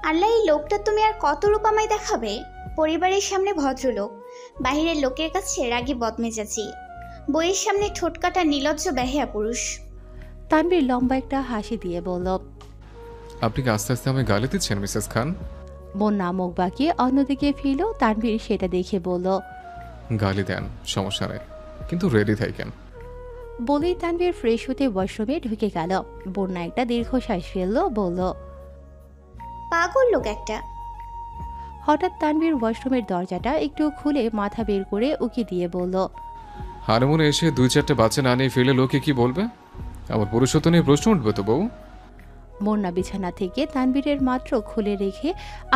আল্লাহ, এই লোকটা তুমি আর কত রূপ আমায় দেখাবে? পরিবারের সামনে ভদ্রলোক, বাহিরের লোকের কাছে রাগী বদমেজাজি, বইয়ের সামনে ঠোঁটকাটা নির্লজ্জ বেহিয়া পুরুষ। তানভীর লম্বা একটা হাসি দিয়ে বলল, আপনি কি আস্তে আস্তে আমায় গালি দিচ্ছেন মিসেস খান? বন্যা মুখ বাঁকিয়ে অন্যদিকে ফিরল। তানভীর সেটা দেখে বলল, গালি দেন, সমস্যা নেই, কিন্তু রেডি থাকেন। বলেই তানভীর ফ্রেশ হতে ওয়াশরুমে ঢুকে গেল। বন্যা একটা দীর্ঘশ্বাস ফেললো, বলল, পাগল লোক একটা। হঠাৎ তানভীর ওয়াশরুমের দরজাটা একটু খুলে মাথা বের করে উকি দিয়ে বলল, হানিমুনে এসে 2-4টে বাচ্চা না নিয়ে ফিরলে লোকে কি বলবে? আমার পুরুষত্ব নিয়ে প্রশ্ন উঠবে তো বউ। বন্যা বিছানা থেকে তানবীরের মাত্র খুলে রেখে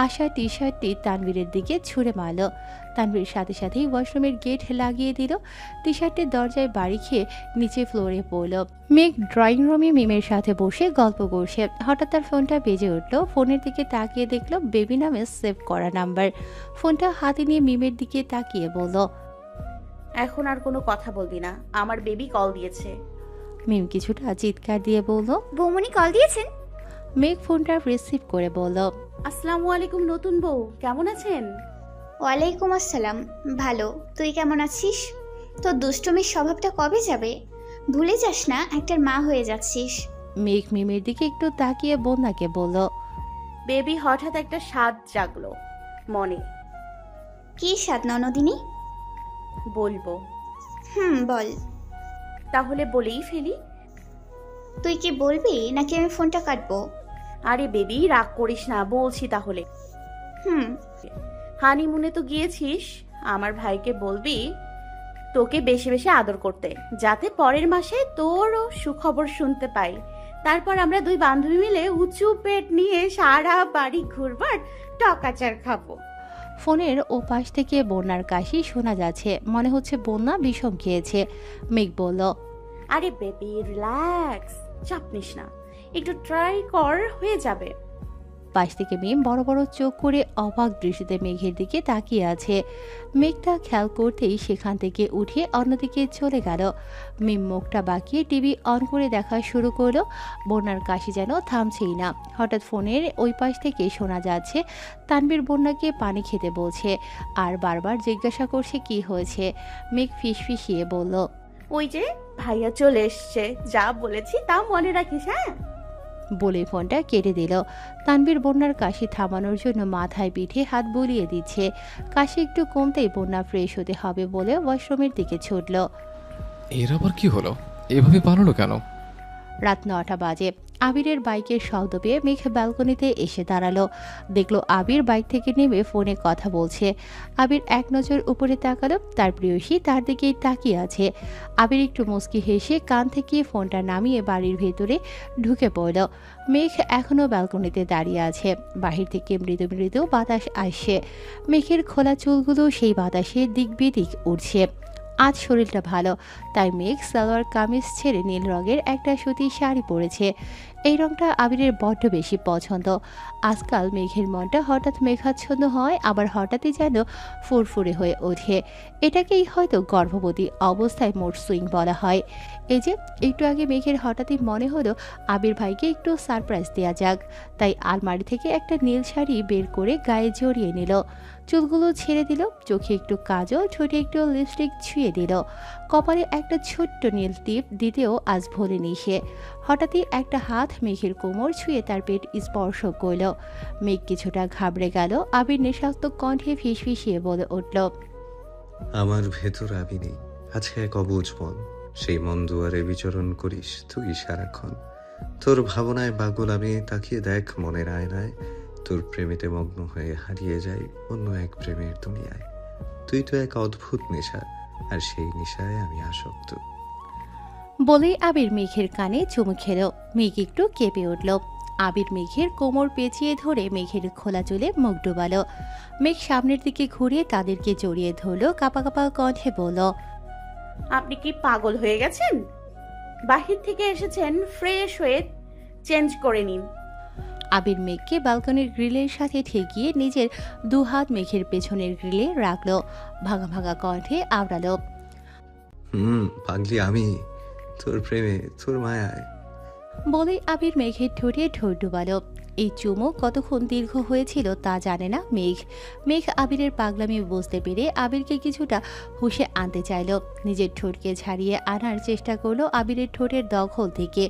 আসা টি শার্টটি তানবীরের দিকে ছুঁড়ে মারল। তানবীর সাথে সাথেই ওয়াশরুমের গেট লাগিয়ে দিল। টি শার্টের দরজায় বাড়ি খেয়ে নিচে ফ্লোরে পড়ল। মেঘ ড্রয়িং রুমে মিমের সাথে বসে গল্প করছে। হঠাৎ তার ফোনটা বেজে উঠল। ফোনের দিকে তাকিয়ে দেখল বেবি নামে সেভ করা নাম্বার। ফোনটা হাতে নিয়ে মিমের দিকে তাকিয়ে বলল, এখন আর কোনো কথা বলবি না, আমার বেবি কল দিয়েছে। মিম কিছুটা চিৎকার দিয়ে বলল, বৌমনি কল দিয়েছেন? মেঘ ফোনটা রিসিভ করে বলল, আসসালামু আলাইকুম নতুন বউ, কেমন আছেন? ওয়ালাইকুম আসসালাম, ভালো। তুই কেমন আছিস? তোর দুষ্টুমির স্বভাবটা কবে যাবে? ভুলে যাস না একটার মা হয়ে যাচ্ছিস। মেঘ মিমের দিকে একটু তাকিয়ে বন্যাকে বলল, বেবি হঠাৎ একটা স্বাদ জাগলো মনে। কি স্বাদ ননদিনী? বলবো? বল। তাহলে বলেই ফেলি। তুই কি বলবি নাকি আমি ফোনটা কাটবো? আরে বেবি রাগ করিস না, বলছি তাহলে। হানিমুনে তো গিয়েছিস, আমার ভাইকে বলবি তোকে বেশি বেশি আদর করতে, যাতে পরের মাসে তোরও সুখবর শুনতে পাই। তারপর আমরা দুই বান্ধবী মিলে উঁচু পেট নিয়ে সারা বাড়ি ঘুরবার টকাচার খাবো। ফোনের ওপাশ থেকে বন্যার কাশি শোনা যাচ্ছে। মনে হচ্ছে বন্যা বিষম খেয়েছে। মেঘ বলল, আরে বেবি রিল্যাক্স, চাপ নিস না, একটু ট্রাই কর, হয়ে যাবে। পাশ থেকে মিম বড় বড় চোখ করে অবাক দৃষ্টিতে মেঘের দিকে তাকিয়ে আছে। মেঘটা খেয়াল করতেই সেখান থেকে উঠে অন্যদিকে চলে গেল। মিম মুখটা বাঁকিয়ে টিভি অন করে দেখা শুরু করলো। বন্যার কাশি যেন থামছেই না। হঠাৎ ফোনের ওই পাশ থেকে শোনা যাচ্ছে তানবীর বন্যাকে পানি খেতে বলছে আর বারবার জিজ্ঞাসা করছে কি হয়েছে। মেঘ ফিসফিসিয়ে বলল, ওই যে ভাইয়া চলে এসছে, যা বলেছি তা মনে রাখিস। হ্যাঁ বলে ফোনটা কেটে দিল। তানবীর বন্যার কাশি থামানোর জন্য মাথায় পিঠে হাত বুলিয়ে দিচ্ছে। কাশি একটু কমতেই বন্যা ফ্রেশ হতে হবে বলে ওয়াশরুমের দিকে ছুটল। এর আবার কি হলো? এভাবে পালালো কেন? রাত 9টা বাজে। আবিরের বাইকের শব্দ পেয়ে মেঘ ব্যালকনিতে এসে দাঁড়ালো। দেখলো আবির বাইক থেকে নেমে ফোনে কথা বলছে। আবির এক নজর উপরে তাকালো, তার প্রিয়সী তার দিকেই তাকিয়ে আছে। আবির একটু মুচকি হেসে কান থেকে ফোনটা নামিয়ে বাড়ির ভেতরে ঢুকে পড়ল। মেঘ এখনো ব্যালকনিতে দাঁড়িয়ে আছে। বাহির থেকে মৃদু মৃদু বাতাস আসছে। মেঘের খোলা চুলগুলো সেই বাতাসে দিক বিদিক উঠছে। আজ শরীরটা ভালো, তাই মেঘ সালোয়ার কামিজ ছেড়ে নীল রঙের একটা সুতির শাড়ি পরেছে। এই রংটা আবিরের বড্ড বেশি পছন্দ। আজকাল মেঘের মনটা হঠাৎ মেঘাচ্ছন্ন হয়, আবার হঠাৎই যেন ফুরফুরে হয়ে ওঠে। এটাকেই হয়তো গর্ভবতী অবস্থায় মোড সুইং বলা হয়। এই যে একটু আগে মেঘের হঠাৎই মনে হলো আবির ভাইকে একটু সারপ্রাইজ দেওয়া যাক, তাই আলমারি থেকে একটা নীল শাড়ি বের করে গায়ে জড়িয়ে নিল। চুলগুলো ছেড়ে দিল, চোখে একটু কাজল, ঠোঁটে একটু লিপস্টিক ছুঁয়ে দিল। কপালে একটা ছোট্ট নীল টিপ দিতেও আজ ভোলেনি সে। হঠাৎই একটা হাত মেঘের কোমর ছুঁয়ে তার পেট স্পর্শ করল। মেঘ কিছুটা ঘাবড়ে গেল। আবির নেশাক্ত কণ্ঠে ফিসফিসিয়ে বলে উঠল, আমার ভেতর আবি নেই, আছে এক অবুঝ মন, সেই মন দুয়ারে বিচরণ করিস তুই সারাক্ষণ। তোর ভাবনায় পাগল আমি, তাকিয়ে দেখ মনের আয়নায়, তোর প্রেমেতে মগ্ন হয়ে হারিয়ে যাই অন্য এক প্রেমের দুনিয়ায়। তুই তো এক অদ্ভুত নেশা, আর সেই নেশায় আমি আসক্ত। বলেই আবির মেঘের কানে চুমু খেল। মেঘ একটু কেঁপে উঠল। আবির মেঘের কোমর পেঁচিয়ে ধরে মেঘের খোলা চুলে মুখ ডুবালো। মেঘ সামনের দিকে ঘুরিয়ে তাদেরকে জড়িয়ে ধরল। কাঁপা কাঁপা কণ্ঠে বলল, আপনি কি পাগল হয়ে গেছেন? বাহির থেকে এসেছেন, ফ্রেশ হয়ে চেঞ্জ করে নিন। আবির মেঘকে ব্যালকনির গ্রিলের সাথে ঠেকিয়ে নিজের দুহাত মেঘের পেছনের গ্রিলে রাখলো। ভাঙা ভাঙা কণ্ঠে আওড়ালো, পাগলি আমি, তোর প্রেমে, তোর মায়ায়। বলেই আবির মেঘের ঠোঁটে ঠোঁট ডুবালো। এই চুমু কতক্ষণ দীর্ঘ হয়েছিল তা জানে না মেঘ। মেঘ আবিরের পাগলামি বুঝতে পেরে আবিরকে কিছুটা হুঁশে আনতে চাইল। নিজের ঠোঁটকে ছাড়িয়ে আনার চেষ্টা করলো আবিরের ঠোঁটের দখল থেকে,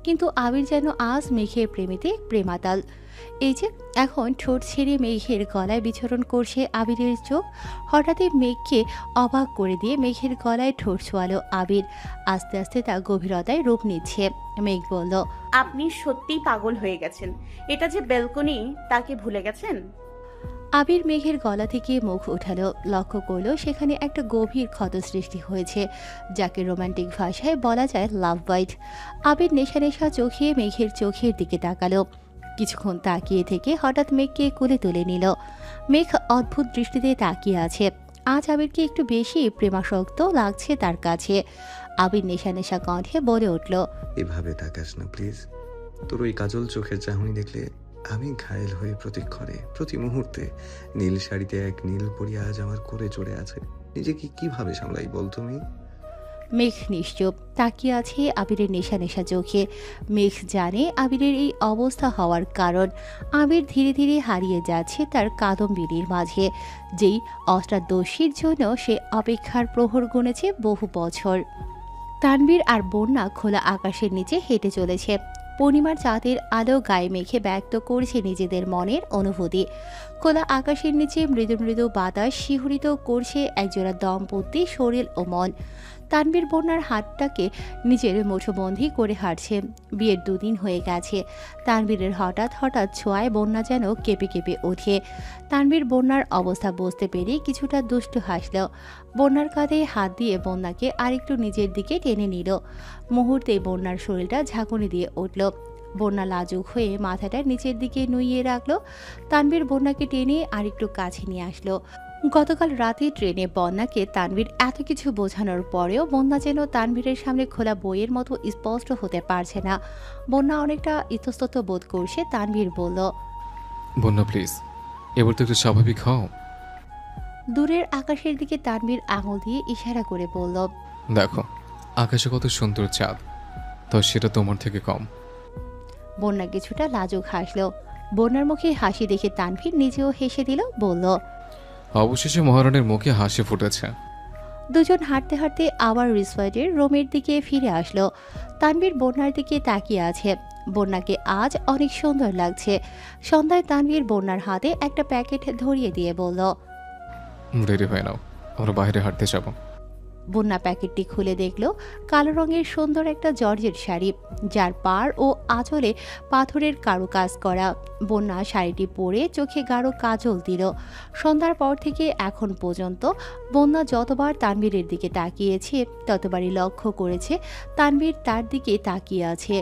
কিন্তু আবির যেন আজ মেঘের প্রেমেতে প্রেমাতাল। এই যে এখন ঠোঁট ছেড়ে মেঘের গলায় বিচরণ করছে আবিরের চোখ। হঠাৎই মেঘকে অবাক করে দিয়ে মেঘের গলায় ঠোঁট ছোঁয়ালো আবির। আস্তে আস্তে তা গভীরতায় রূপ নিচ্ছে। মেঘ বলল, আপনি সত্যিই পাগল হয়ে গেছেন। এটা যে ব্যালকনি, তাকে ভুলে গেছেন? আবির মেঘের গলা থেকে মুখ উঠালো, লক্ষ্য করলো সেখানে একটা গভীর ক্ষত সৃষ্টি হয়েছে, যাকে রোমান্টিক ভাষায় বলা যায় লাভ বাইট। আবির নেশা নেশা চোখে মেঘের চোখের দিকে তাকালো। কিছুক্ষণ তাকিয়ে থেকে হঠাৎ মেঘকে কোলে তুলে নিল। মেঘ অদ্ভুত দৃষ্টিতে তাকিয়ে আছে। আজ আবিরকে একটু বেশি প্রেমাসক্ত লাগছে তার কাছে। আবির নেশা নেশা কণ্ঠে বলে উঠল, এভাবে তাকাস না প্লিজ। তোর ওই কাজল চোখের চাহনি দেখলে আমি ঘায়েল হয়ে প্রতিক্ষণে প্রতি মুহূর্তে। নীল শাড়িতে এক নীল পরি আজ আমার করে চড়ে আছে। নিজেকে কিভাবে সামলাই বল তুমি? মেঘ নিশ্চুপ তাকিয়ে আছে আবিরের নেশা নেশা চোখে। মেঘ জানে আবিরের এই অবস্থা হওয়ার কারণ। আবির ধীরে ধীরে হারিয়ে যাচ্ছে তার কাদম্বিনীর মাঝে, যেই অষ্টাদশীর জন্য সে অপেক্ষার প্রহর গুনেছে বহু বছর। তানবীর আর বন্যা খোলা আকাশের নিচে হেঁটে চলেছে। পূর্ণিমার চাঁদের আলো গায়ে মেঘে ব্যক্ত করছে নিজেদের মনের অনুভূতি। খোলা আকাশের নিচে মৃদু মৃদু বাতাস শিহরিত করছে একজোড়া দম্পতি শরীর ও মন। তানবীর বন্যার হাতটাকে নিজের মুঠোবন্দি করে হাঁটছে। বিয়ের 2 দিন হয়ে গেছে। তানবীরের হঠাৎ হঠাৎ ছোঁয়ায় বন্যা যেন কেঁপে কেঁপে ওঠে। তানবীর বন্যার অবস্থা বুঝতে পেরে কিছুটা দুষ্টু হাসল। বন্যার কাঁধে হাত দিয়ে বন্যাকে আরেকটু নিজের দিকে টেনে নিল। মুহূর্তে বন্যার শরীরটা ঝাঁকুনি দিয়ে উঠল। বন্যা লাজুক হয়ে মাথাটা নিচের দিকে নুইয়ে রাখলো। তানবীর বন্যাকে টেনে আরেকটু কাছে নিয়ে আসলো। গতকাল রাতে ট্রেনে বন্যাকে তানবীর এত কিছু বোঝানোর পরেও বন্যা যেন তানবীরের সামনে খোলা বইয়ের মতো স্পষ্ট হতে পারছে না। বন্যা অনেকটা ইতস্তত বোধ করছে। তানবীর বলল, বন্যা প্লিজ, এবার তো একটু স্বাভাবিক হও। দূরের আকাশের দিকে তানবীর আঙুল দিয়ে ইশারা করে বলল, দেখো আকাশে কত সুন্দর চাঁদ, তো সেটা তোমার থেকে কম। বন্যা কিছুটা লাজুক হাসলো। বন্যার মুখে হাসি দেখে তানভীর নিজেও হেসে দিল, বলল, অবশেষে মহারানীর মুখে হাসি ফুটেছে। দুজন হাঁটতে হাঁটতে আবার রিসোর্টের রুমের দিকে ফিরে আসলো। তানভীর বন্যার দিকে তাকিয়ে আছে। বন্যাকে আজ অনেক সুন্দর লাগছে। সন্ধ্যায় তানভীর বন্যার হাতে একটা প্যাকেট ধরিয়ে দিয়ে বলল, রেডি হয়ে নাও, আমরা বাইরে হাঁটতে যাব। বন্যা প্যাকেটটি খুলে দেখল কালো রঙের সুন্দর একটা জর্জেট শাড়ি, যার পাড় ও আঁচলে পাথরের কারুকাজ করা। বন্যা শাড়িটি পরে চোখে গাঢ় কাজল দিল। সন্ধ্যার পর থেকে এখন পর্যন্ত বন্যা যতবার তানবীরের দিকে তাকিয়েছে ততবারই লক্ষ্য করেছে তানবীর তার দিকে তাকিয়ে আছে।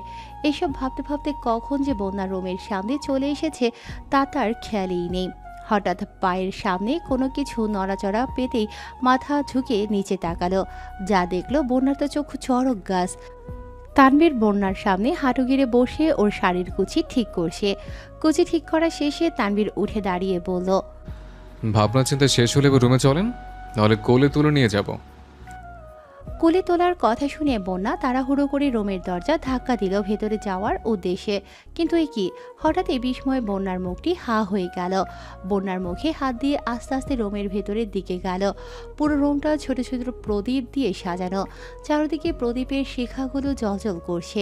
এসব ভাবতে ভাবতে কখন যে বন্যা রুমের সামনে চলে এসেছে তা তার খেয়ালই নেই। হঠাৎ পায়ের সামনে কোনো কিছু নড়াচড়া পেতেই মাথা ঝুঁকে নিচে তাকালো। যা দেখলো বন্যার তো চোখ চড়ক গাছ। তানবীর বন্যার সামনে হাঁটু গেড়ে বসে ওর শাড়ির কুচি ঠিক করছে। কুচি ঠিক করা শেষে তানবীর উঠে দাঁড়িয়ে বলল, ভাবনা চিন্তা শেষ হলে রুমে চলেন, নাহলে কোলে তুলে নিয়ে যাব। কোলে তোলার কথা শুনে বন্যা তাড়াহুড়ো করে রুমের দরজা ধাক্কা দিল ভেতরে যাওয়ার উদ্দেশ্যে। কিন্তু এ কি, হঠাৎই বিস্ময়ে বন্যার মুখটি হা হয়ে গেল। বন্যার মুখে হাত দিয়ে আস্তে আস্তে রুমের ভেতরের দিকে গেল। পুরো রুমটা ছোট ছোট প্রদীপ দিয়ে সাজানো। চারদিকে প্রদীপের শিখাগুলো জ্বলজ্বল করছে।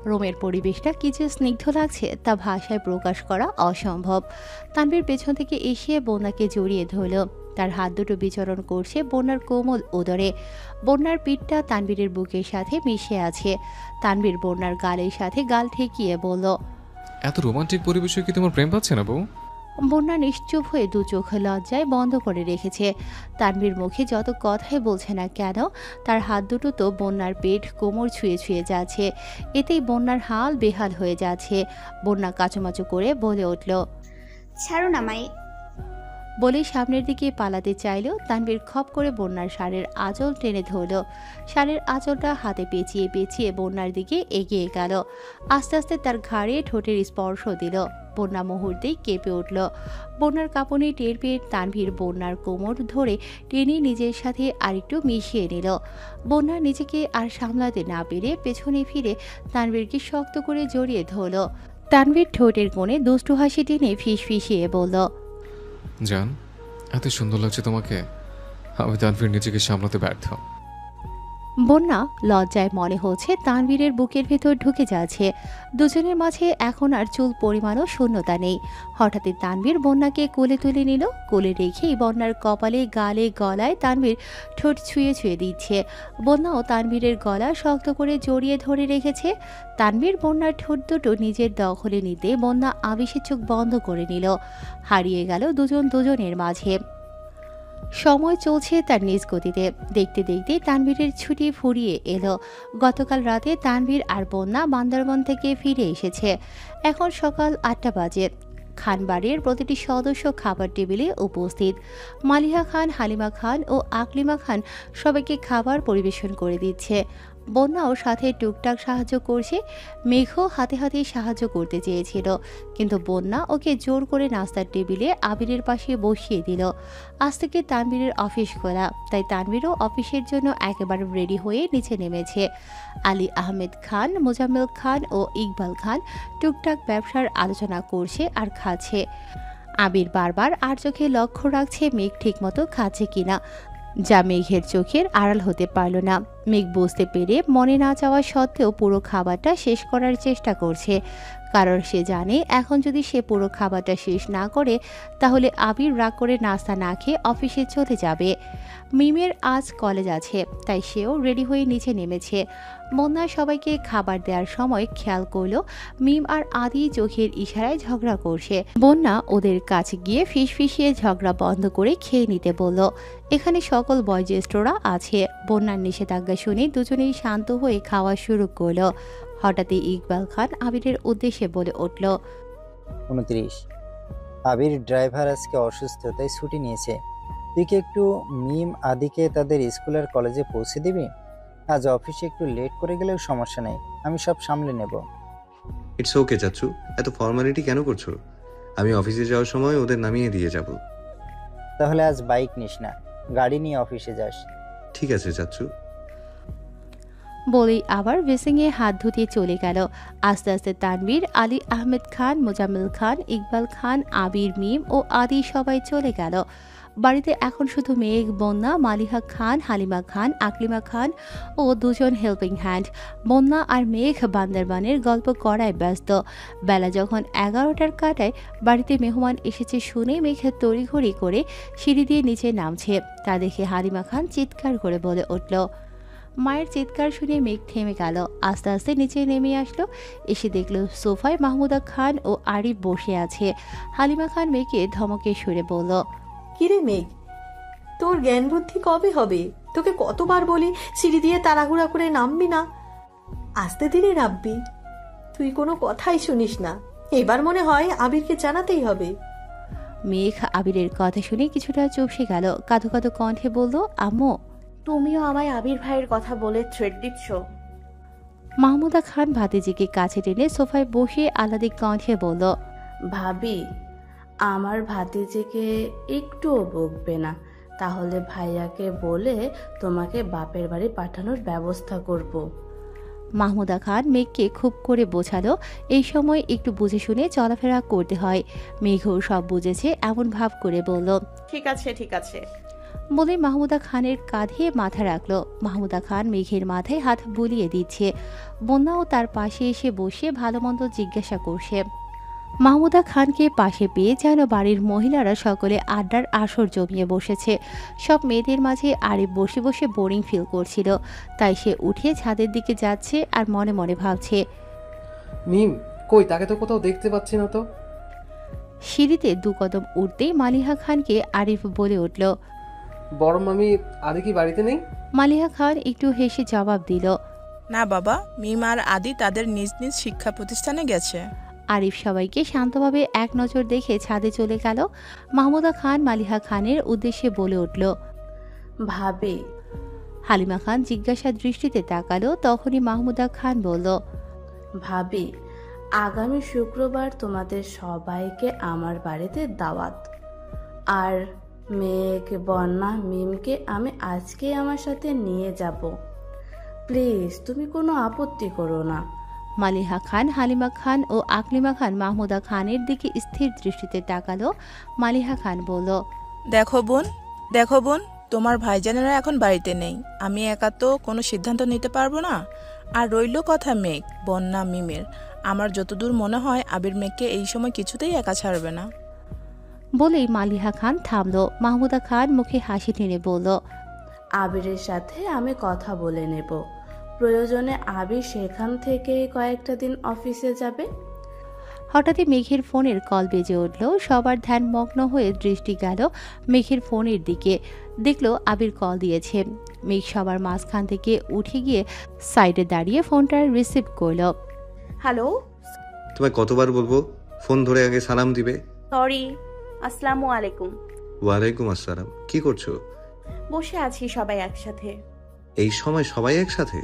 রুমের পরিবেশটা কিছু স্নিগ্ধ লাগছে তা ভাষায় প্রকাশ করা অসম্ভব। তানবীর পেছন থেকে এসে বন্যাকে জড়িয়ে ধরল। তার হাত দুটো বিচরণ করছে বন্যার কোমল উদরে। বন্যার পিঠটা তানবীরের বুকের সাথে মিশে আছে। তানবীর বন্যার গালের সাথে গাল ঠেকিয়ে বলল, এত রোমান্টিক পরিবেশে কি তোমার প্রেম পাচ্ছে না বউ? বন্যা নিশ্চুপ হয়ে দু চোখ লজ্জায় বন্ধ করে রেখেছে। তানবীর মুখে যত কথাই বলছে না কেন, তার হাত দুটো তো বন্যার পেট কোমর ছুঁয়ে ছুঁয়ে যাচ্ছে। এতেই বন্যার হাল বেহাল হয়ে যাচ্ছে। বন্যা কাচুমাচু করে বলে উঠল, ছাড়ো না মাই। বলে সামনের দিকে পালাতে চাইলেও তানবীর খপ করে বন্যার শাড়ির আঁচল টেনে ধরল। শাড়ির আঁচলটা হাতে পেঁচিয়ে পেঁচিয়ে বন্যার দিকে এগিয়ে গেল। আস্তে আস্তে তার ঘাড়ে ঠোঁটের স্পর্শ দিল। বন্যা মুহূর্তেই কেঁপে উঠল। বন্যার কাঁপুনি টের পেয়ে তানভীর বন্যার কোমর ধরে টেনে নিজের সাথে আরেকটু মিশিয়ে নিল। বন্যা নিজেকে আর সামলাতে না পেরে পেছনে ফিরে তানভীরকে শক্ত করে জড়িয়ে ধরল। তানভীর ঠোঁটের কোণে দুষ্টু হাসি টেনে ফিসফিসিয়ে বলল, জান, এত সুন্দর লাগছে তোমাকে। আমি তানভীর নিজেকে সামলাতে ব্যর্থ। বন্যা লজ্জায় মনে হচ্ছে তানভীরের বুকের ভেতর ঢুকে যাচ্ছে। দুজনের মাঝে এখন আর চুল পরিমাণও শূন্যতা নেই। হঠাৎই তানভীর বন্যাকে কোলে তুলে নিল। কোলে রেখেই বন্যার কপালে, গালে, গলায় তানভীর ঠোঁট ছুঁয়ে ছুঁয়ে দিচ্ছে। বন্যাও তানভীরের গলা শক্ত করে জড়িয়ে ধরে রেখেছে। তানভীর বন্যার ঠোঁট দুটো নিজের দখলে নিতে বন্যা আবেশের চোখ বন্ধ করে নিল। হারিয়ে গেল দুজন দুজনের মাঝে। সময় চলছে তার নিজ গতিতে। দেখতে দেখতে তানভীরের ছুটি ফুরিয়ে এলো। গতকাল রাতে তানভীর আর বন্যা বান্দরবন থেকে ফিরে এসেছে। এখন সকাল 8টা বাজে। খানবাড়ির প্রতিটি সদস্য খাবার টেবিলে উপস্থিত। মালিহা খান, হালিমা খান ও আকলিমা খান সবাইকে খাবার পরিবেশন করে দিচ্ছে। বন্যাও সাথে টুকটাক সাহায্য করছে। মেঘও হাতে হাতে সাহায্য করতে চেয়েছিল, কিন্তু বন্যা ওকে জোর করে নাস্তার টেবিলে আবিরের পাশে বসিয়ে দিল। আজ থেকে তানভীরের অফিস খোলা, তাই তানভীরও অফিসের জন্য একেবারে রেডি হয়ে নিচে নেমেছে। আলী আহমেদ খান, মোজাম্মেল খান ও ইকবাল খান টুকটাক ব্যবসার আলোচনা করছে আর খাচ্ছে। আবির বারবার আর চোখে লক্ষ্য রাখছে মেঘ ঠিকমতো খাচ্ছে কিনা, যা মেঘের চোখের আড়াল হতে পারল না। মেঘ বুঝতে পেরে মনে না চাওয়া সত্ত্বেও পুরো খাবারটা শেষ করার চেষ্টা করছে, কারণ সে জানে এখন যদি সে পুরো খাবারটা শেষ না করে তাহলে আবির রাগ করে নাস্তা না খেয়ে অফিসে চলে যাবে। মিমের আজ কলেজ আছে, তাই সেও রেডি হয়ে নিচে নেমেছে। বন্যা সবাইকে খাবার দেওয়ার সময় খেয়াল করলো মিম আর আদি চোখের ইশারায় ঝগড়া করছে। বন্যা ওদের কাছে গিয়ে ফিসফিসিয়ে ঝগড়া বন্ধ করে খেয়ে নিতে বলল। এখানে সকল বয়োজ্যেষ্ঠরা আছে। বন্যার নিষেধাজ্ঞা শুনে দুজনেই শান্ত হয়ে খাওয়া শুরু করলো। হঠাৎই ইকবাল খান আবিরের উদ্দেশ্যে বলে উঠল, 29। আবির ড্রাইভার আজকে অসুস্থ, তাই ছুটি নিয়েছে। তুই কি একটু মিম আদিকে তাদের স্কুল আর কলেজে পৌঁছে দিবি? আজ অফিসে একটু লেট করে গেলেও সমস্যা নেই, আমি সব সামলে নেব। ইটস ওকে চাচ্ছু, এত ফর্মালিটি কেন করছো? আমি অফিসে যাওয়ার সময় ওদের নামিয়ে দিয়ে যাব। তাহলে আজ বাইক নিস না, গাড়ি নিয়ে অফিসে যাস। ঠিক আছে চাচ্ছু। বলেই আবার বেসিংয়ে হাত ধুতে চলে গেল। আস্তে আস্তে তানভীর, আলী আহমেদ খান, মোজাম্মেল খান, ইকবাল খান, আবির, মিম ও আদি সবাই চলে গেল। বাড়িতে এখন শুধু মেঘ, বন্যা, মালিহা খান, হালিমা খান, আকলিমা খান ও দুজন হেল্পিং হ্যান্ড। বন্যা আর মেঘ বান্দরবানের গল্প করায় ব্যস্ত। বেলা যখন 11টার কাটায় বাড়িতে মেহমান এসেছে শুনে মেঘ তড়িঘড়ি করে সিঁড়ি দিয়ে নিচে নামছে। তা দেখে হালিমা খান চিৎকার করে বলে উঠল। মায়ের চিৎকার শুনে মেঘ থেমে গেল। আস্তে আস্তে নিচে নেমে আসলো। এসে দেখলো সোফায় মাহমুদা খান ও আরিফ বসে আছে। হালিমা খান মেঘকে ধমকে সুরে বলল, কিরে মেঘ, তোর জ্ঞান বুদ্ধি কবে হবে? তোকে কতবার বলি সিঁড়ি দিয়ে তাড়াহুড়া করে নামবি না, আস্তে ধীরে নামবি। তুই কোনো কথাই শুনিস না। এবার মনে হয় আবিরকে জানাতেই হবে। মেঘ আবিরের কথা শুনে কিছুটা চুপসে গেল। কাঁদো কাঁদো কণ্ঠে বলল, আম্মু, তুমিও আমায় আবির ভাইয়ের কথা বলে থ্রেট দিচ্ছ? মাহমুদা খান ভাতিজিকে কাছে টেনে সোফায় বসে আলাদা কণ্ঠে বলল, ভাবি, আমার ভাতিজিকে একটুও বকবে না, তাহলে ভাইয়াকে বলে তোমাকে বাপের বাড়ি পাঠানোর ব্যবস্থা করব। মাহমুদা খান মেঘকে খুব করে বোঝালো এই সময় একটু বুঝে শুনে চলাফেরা করতে হয়। মেঘও সব বুঝেছে এমন ভাব করে বলল, ঠিক আছে ঠিক আছে বলে মাহমুদা খানের কাঁধে মাথা রাখলো। মাহমুদা খান মেঘের মাথায় হাত বুলিয়ে দিচ্ছে। বন্যাও তার পাশে এসে বসে ভালো মন্দ জিজ্ঞাসা করছে। মাহমুদা খানকে পাশে পেয়ে যেন বাড়ির মহিলারা সকলে আড্ডার আসর জমিয়ে বসেছে। সব মেয়েদের মাঝে আরিফ বসে বসে বোরিং ফিল করছিল, তাই সে উঠে ছাদের দিকে যাচ্ছে আর মনে মনে ভাবছে, মিম কই, তাকে তো কোথাও দেখতে পাচ্ছি না তো। সিঁড়িতে 2 কদম উঠতেই মালিহা খানকে আরিফ বলে উঠল, বড় মামি আদি কি বাড়িতে নেই? মালিহা খান একটু হেসে জবাব দিল, না বাবা, মিম আর আদি তাদের নিজ নিজ শিক্ষা প্রতিষ্ঠানে গেছে। আরিফ সবাইকে শান্তভাবে এক নজর দেখে ছাদে চলে গেল। মাহমুদা খান মালিহা খানের উদ্দেশ্যে বলে উঠল, ভাবি। হালিমা খান জিজ্ঞাসা দৃষ্টিতে তাকালো। তখনই মাহমুদা খান বলল, ভাবি, আগামী শুক্রবার তোমাদের সবাইকে আমার বাড়িতে দাওয়াত। আর মেঘ, বন্যা, মিমকে আমি আজকে আমার সাথে নিয়ে যাব। প্লিজ তুমি কোনো আপত্তি করো না। মালিহা খান, হালিমা খান ও আকলিমা খান মাহমুদা খানের দিকে স্থির দৃষ্টিতে তাকালো। মালিহা খান বলল, দেখো বোন, তোমার ভাইজানেরা এখন বাড়িতে নেই, আমি একা তো কোনো সিদ্ধান্ত নিতে পারবো না। আর রইল কথা মেঘ, বন্যা, মিমের, আমার যতদূর মনে হয় আবির মেঘকে এই সময় কিছুতেই একা ছাড়বে না। বলেই মালিহা খান থামলো। মাহমুদা খান মুখে হাসি টেনে বলল, আবিরের সাথে আমি কথা বলে নেব, প্রয়োজনে আবির সেখান থেকে কয়েকটা দিন অফিসে যাবে। হঠাৎই মেঘের ফোনের কল বেজে উঠল। সবার ধ্যান মগ্ন হয়ে দৃষ্টি গেল মেঘের ফোনের দিকে। দেখলো আবির কল দিয়েছে। মেঘ সবার মাঝখান থেকে উঠে গিয়ে সাইডে দাঁড়িয়ে ফোনটা রিসিভ করলো। হ্যালো, তোমায় কতবার বলবো ফোন ধরে আগে সালাম দিবে? সরি। আসসালামু আলাইকুম। ওয়ালাইকুম আসসালাম। কি করছো? বসে আছি সবাই একসাথে। এই সময় সবাই একসাথে?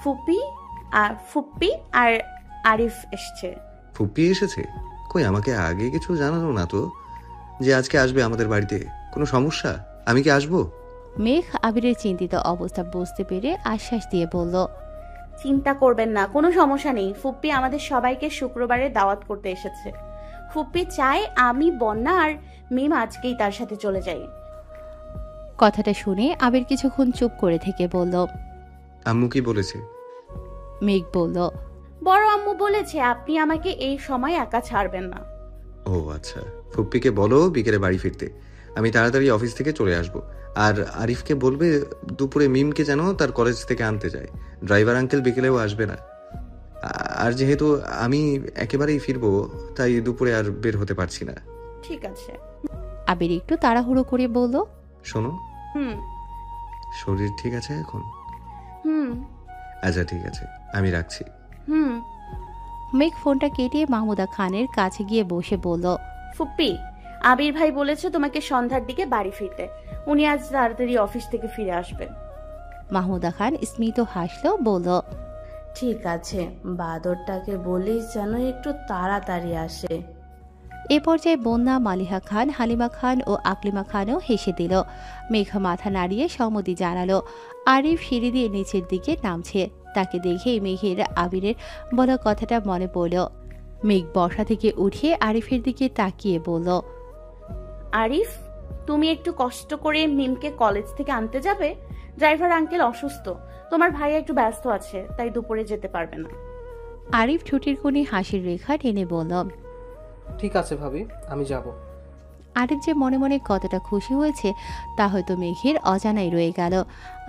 ফুপ্পি আর আরিফ এসছে। ফুপ্পি এসেছে? কই, আমাকে আগে কিছু জানানো না তো যে আজকে আসবে আমাদের বাড়িতে। কোনো সমস্যা? আমি কি আসবো? মেঘ আবিরের চিন্তিত অবস্থা বুঝতে পেরে আশ্বাস দিয়ে বলল, চিন্তা করবেন না, কোনো সমস্যা নেই। ফুপ্পি আমাদের সবাইকে শুক্রবারে দাওয়াত করতে এসেছে। ফুপ্পি চায় আমি, বন্যা আর মিম আজকেই তার সাথে চলে যাই। কথাটা শুনে আবির কিছুক্ষণ চুপ করে থেকে বলল, আম্মু কি বলেছে? মেঘ বলল, বড় আম্মু বলেছে আপনি আমাকে এই সময় একা ছাড়বেন না। ও আচ্ছা, ফুপ্পিকে বলো বিকেলে বাড়ি ফিরতে, আমি তাড়াতাড়ি অফিস থেকে চলে আসব। আর আরিফকে বলবে দুপুরে মিমকে যেন তার কলেজ থেকে আনতে যায়। ড্রাইভার আঙ্কেল বিকেলেও আসবে না। আর যেহেতু আমি একেবারেই ফিরবো, তাই দুপুরে আর বের হতে পারছি না। ঠিক আছে। আবির একটু তাড়াহুড়ো করে বলল, শোনো, শরীর ঠিক আছে এখন? আচ্ছা ঠিক আছে, আমি রাখছি। মেঘ ফোনটা কেটে মাহমুদা খানের কাছে গিয়ে বসে বলল, ফুপ্পি, আবির ভাই বলেছে তোমাকে সন্ধ্যার দিকে বাড়ি ফিরতে। উনি আজ তাড়াতাড়ি অফিস থেকে ফিরে আসবেন। মাহমুদা খান স্মিত হাসলো, বলল, ঠিক আছে, বাদরটাকে বলিস যেন একটু তাড়াতাড়ি আসে। এ পর্যায়ে বন্যা, মালিহা খান, হালিমা খান ও আকলিমা খানও হেসে দিল। মেঘ মাথা নাড়িয়ে সম্মতি জানালো। আরিফ সিঁড়ি দিয়ে নিচের দিকে নামছে। তাকে দেখেই মেঘের আবিরের বলা কথাটা মনে পড়ল। মেঘ বসা থেকে উঠে আরিফের দিকে তাকিয়ে বলল, আরিফ, তুমি একটু কষ্ট করে মিমকে কলেজ থেকে আনতে যাবে? ড্রাইভার আঙ্কেল অসুস্থ, তোমার ভাই একটু ব্যস্ত আছে, তাই দুপুরে যেতে পারবে না। আরিফ ঠোঁটের কোণে হাসির রেখা টেনে বলল, ঠিক আছে ভাবি, আমি যাব। আরিফ যে মনে মনে কতটা খুশি হয়েছে তা হয়তো মেঘের অজানাই রয়ে গেল।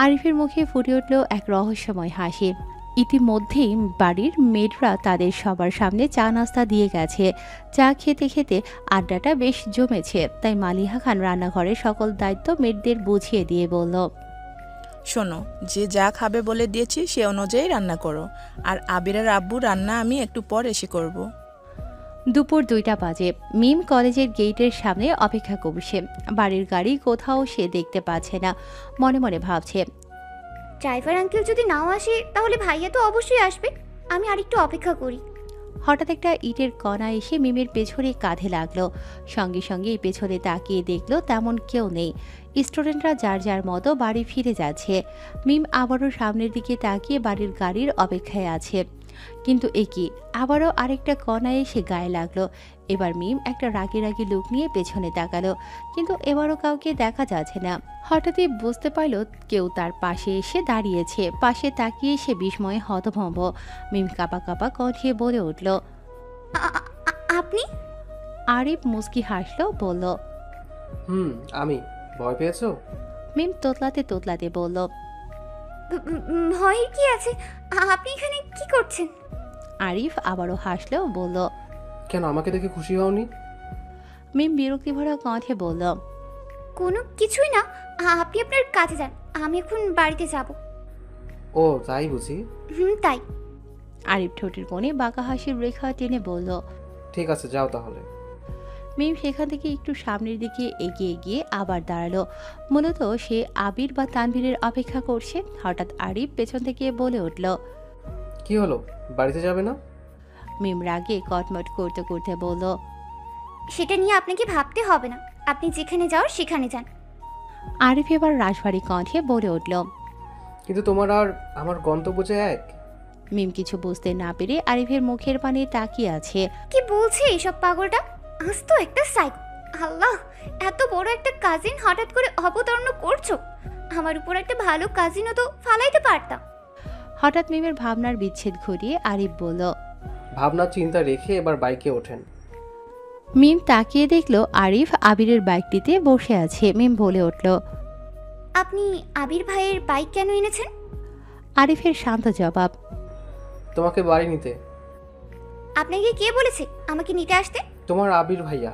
আরিফের মুখে ফুটে উঠল এক রহস্যময় হাসি। ইতিমধ্যেই বাড়ির মেয়েরা তাদের সবার সামনে চা নাস্তা দিয়ে গেছে। চা খেতে খেতে আড্ডাটা বেশ জমেছে। তাই মালিহা খান রান্নাঘরের সকল দায়িত্ব মেয়েদের বুঝিয়ে দিয়ে বলল, শোনো, যে যা খাবে বলে দিয়েছি সে অনুযায়ী রান্না করো। আর আবিরের আব্বু রান্না আমি একটু পর এসে করব। দুপুর 2টা বাজে। মিম কলেজের গেটের সামনে অপেক্ষা করছে। বাড়ির গাড়ি কোথাও সে দেখতে পাচ্ছে না। মনে মনে ভাবছে, ড্রাইভার আঙ্কেল যদি নাও আসে তাহলে ভাইয়া তো অবশ্যই আসবে, আমি আরেকটু অপেক্ষা করি। হঠাৎ একটা ইটের কণা এসে মিমের পেছনে কাঁধে লাগলো। সঙ্গে সঙ্গে পেছনে তাকিয়ে দেখলো তেমন কেউ নেই। স্টুডেন্টরা যার যার মতো বাড়ি ফিরে যাচ্ছে। মিম আবারও সামনের দিকে তাকিয়ে বাড়ির গাড়ির অপেক্ষায় আছে। কিন্তু একি আবারও আরেকটা কণা এসে গায়ে লাগলো। এবার মিম একটা রাগি রাগি লুক নিয়ে পেছনে তাকালো, কিন্তু এবারও কাউকে দেখা যাচ্ছে না। হঠাৎই বুঝতে পারল কেউ তার পাশে এসে দাঁড়িয়েছে। পাশে তাকিয়ে সে বিস্ময়ে হতভম্ব। মিম কাঁপা কাঁপা কণ্ঠে বলে উঠল, আপনি? আরিফ মুস্কি হাসলো, বলল, আমি। ভয় পেয়েছো? মিম তোতলাতে তোতলাতে বলল, ভয়ের কি আছে, আপনি এখানে কি করছেন? আরিফ আবারও হাসলো, বলল, কেন আমাকে দেখে খুশি হওনি? মিম বিরক্তি ভরা কণ্ঠে বলল, কোনো কিছুই না, আপনি আপনার কাজে যান, আমি এখন বাড়িতে যাব। ও তাই বুঝি? তাই। আরিফ ঠোঁটের কোণে বাঁকা হাসির রেখা টেনে বলল, ঠিক আছে, যাও তাহলে। মিম সেখান থেকে একটু সামনের দিকে এগিয়ে গিয়ে আবার দাঁড়ালো। মূলত সে আবির বা তানভীরের অপেক্ষা করছে। হঠাৎ আরিফ পেছন থেকে বলে উঠল, কি হলো, বাড়িতে যাবে না? মিম রাগে কটমট করতে করতে বলল, সেটা নিয়ে আপনাকে ভাবতে হবে না, আপনি যেখানে যাও সেখানে যান। আরিফ এবার রাশভারী কণ্ঠে বলে উঠল, কিন্তু তোমার আর আমার গন্তব্য যে এক। মিম কিছু বুঝতে না পেরে আরিফের মুখের পানে তাকিয়ে আছে। কি বলছে এইসব পাগলটা? আজ তো একটা সাইকো, আল্লাহ, এত বড় একটা কাজিন হঠাৎ করে অবতরণ করছো। আমার উপর একটা ভালো কাজিনও তো ফালাইতে পারতাম। হঠাৎ মিমের ভাবনার বিচ্ছেদ ঘটিয়ে আরিফ বলল। ভাবনা চিন্তা রেখে এবার বাইকে ওঠেন। মিম তাকিয়ে দেখলো আরিফ আবিরের বাইকটিতে বসে আছে। মিম বলে উঠল, আপনি আবির ভাইয়ের বাইক কেন এনেছেন? আরিফের শান্ত জবাব, তোমাকে বাড়ি নিতে। আপনাকে কে বলেছে আমাকে নিতে আসতে? তোমার আবির ভাইয়া।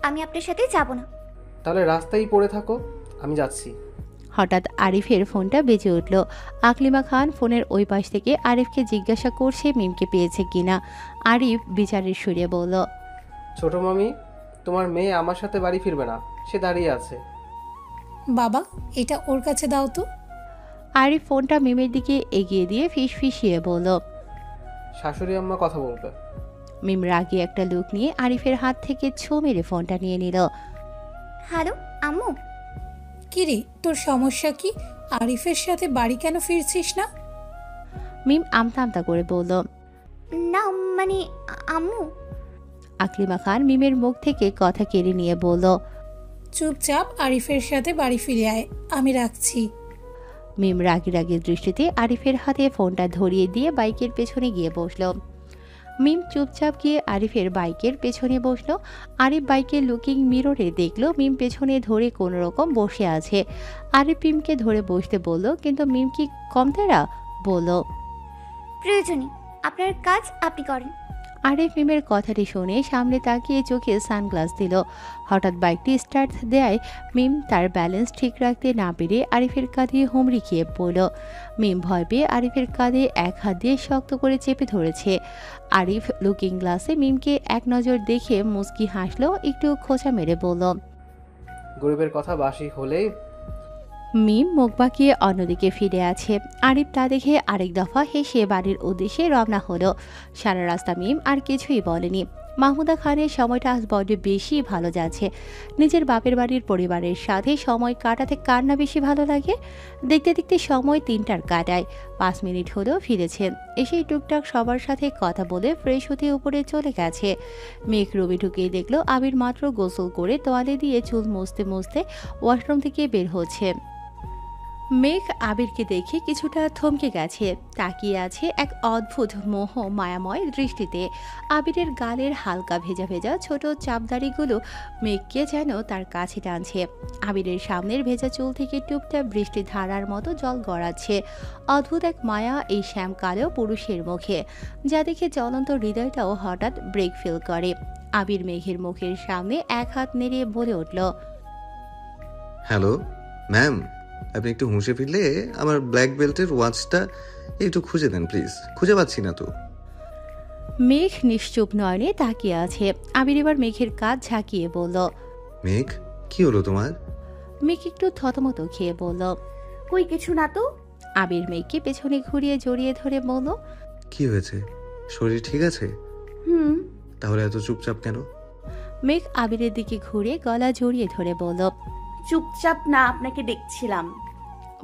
আমি আপনার সাথে যাব না। তাহলে রাস্তায় পড়ে থাকো, আমি যাচ্ছি। হঠাৎ আরিফের ফোনটা বেজে উঠল। আকলিমা খান ফোনের ওই পাশ থেকে আরিফকে জিজ্ঞাসা করছে মিমকে পেয়েছে কিনা। আরিফ বিচারের সুরে বলল, ছোট মামি, তোমার মেয়ে আমার সাথে বাড়ি ফিরবে না, সে দাঁড়িয়ে আছে। বাবা, এটা ওর কাছে দাও তো। আরিফ ফোনটা মিমের দিকে এগিয়ে দিয়ে ফিসফিসিয়ে বলল, শাশুড়ি আম্মা কথা বলবে। মিম রাগে একটা লুক নিয়ে আরিফের হাত থেকে ছো মেরে ফোনটা নিয়ে নিল। হ্যালো আম্মু। কিরে, তোর সমস্যা কি? আরিফের সাথে বাড়ি কেন ফিরছিস না? মিম আমতা আমতা করে বলল, না মানে আম্মু। আকলিমা খান মিমের মুখ থেকে কথা কেড়ে নিয়ে বলল, চুপচাপ আরিফের সাথে বাড়ি ফিরে আয়, আমি রাখছি। মিম রাগি রাগি দৃষ্টিতে আরিফের হাতে ফোনটা ধরিয়ে দিয়ে বাইকের পেছনে গিয়ে বসলো। মিম চুপচাপ গিয়ে আরিফের বাইকের পেছনে বসলো। আরিফ বাইকের লুকিং মিররে দেখলো মিম পেছনে ধরে কোনো রকম বসে আছে। আরিফ মিমকে ধরে বসতে বলল, কিন্তু মিম কি কম তেরা বলল, প্রয়োজনই, আপনার কাজ আপনি করেন। আরিফ মিমের কথাটি শুনে সামনে তাকিয়ে চোখে সানগ্লাস দিল। হঠাৎ বাইকটি স্টার্ট দেয়। মিম তার ব্যালেন্স ঠিক রাখতে না পেরে আরিফের কাঁধে হুমড়ি খেয়ে পড়ল। মিম ভয় পেয়ে আরিফের কাঁধে এক হাত দিয়ে শক্ত করে চেপে ধরেছে। আরিফ লুকিং গ্লাসে মিমকে এক নজর দেখে মুচকি হাসলো, একটু খোঁচা মেরে বলল, গরিবের কথা বাসি হলে। মিম মুখ বাঁকিয়ে অন্যদিকে ফিরে আছে। আরিফ তা দেখে আরেক দফা হেসে বাড়ির উদ্দেশ্যে রওনা হলো। সারা রাস্তা মিম আর কিছুই বলেনি। মাহমুদা খানের সময়টা আজ বড্ড বেশি ভালো যাচ্ছে। নিজের বাপের বাড়ির পরিবারের সাথে সময় কাটাতে কার না বেশি ভালো লাগে। দেখতে দেখতে সময় 3টার কাটায়। 5 মিনিট হলেও ফিরেছেন। এসেই টুকটাক সবার সাথে কথা বলে ফ্রেশ হতে উপরে চলে গেছে। মেঘ রুমে ঢুকেই দেখলো আবির মাত্র গোসল করে তোয়ালে দিয়ে চুল মুছতে মুছতে ওয়াশরুম থেকে বের হচ্ছে। মেঘ আবিরকে দেখে কিছুটা থমকে গেছে। তাকিয়ে আছে এক অদ্ভুত মোহ মায়াময় দৃষ্টিতে। আবিরের গালের হালকা ভেজা ভেজা ছোট চাপদাড়িগুলো মেঘকে যেন তার কাছে টানছে। আবিরের সামনের ভেজা চুল থেকে টুপটাপ বৃষ্টি ধারার মতো জল গড়াচ্ছে। অদ্ভুত এক মায়া এই শ্যামকালো পুরুষের মুখে, যা দেখে জ্বলন্ত হৃদয়টাও হঠাৎ ব্রেক ফিল করে। আবির মেঘের মুখের সামনে এক হাত নেড়ে বলে উঠল, হ্যালো ম্যাম, আপনি একটু হুঁশে ফিরলে আমার ব্ল্যাক বেল্টের ওয়াচটা একটু খুঁজে দেন প্লিজ, খুঁজে পাচ্ছি না তো। মেঘ নিশ্চুপ নয়নে তাকিয়ে আছে। আবির এবার মেঘের কাজ ঝাঁকিয়ে বলল, মেঘ কি হলো তোমার? মেঘ একটু থতমত খেয়ে বলল, কই কিছু না তো। আবির মেঘকে পেছনে ঘুরিয়ে জড়িয়ে ধরে বলল, কি হয়েছে, শরীর ঠিক আছে? তাহলে এত চুপচাপ কেন? মেঘ আবিরের দিকে ঘুরে গলা জড়িয়ে ধরে বলল, চুপচাপ না, আপনাকে দেখছিলাম।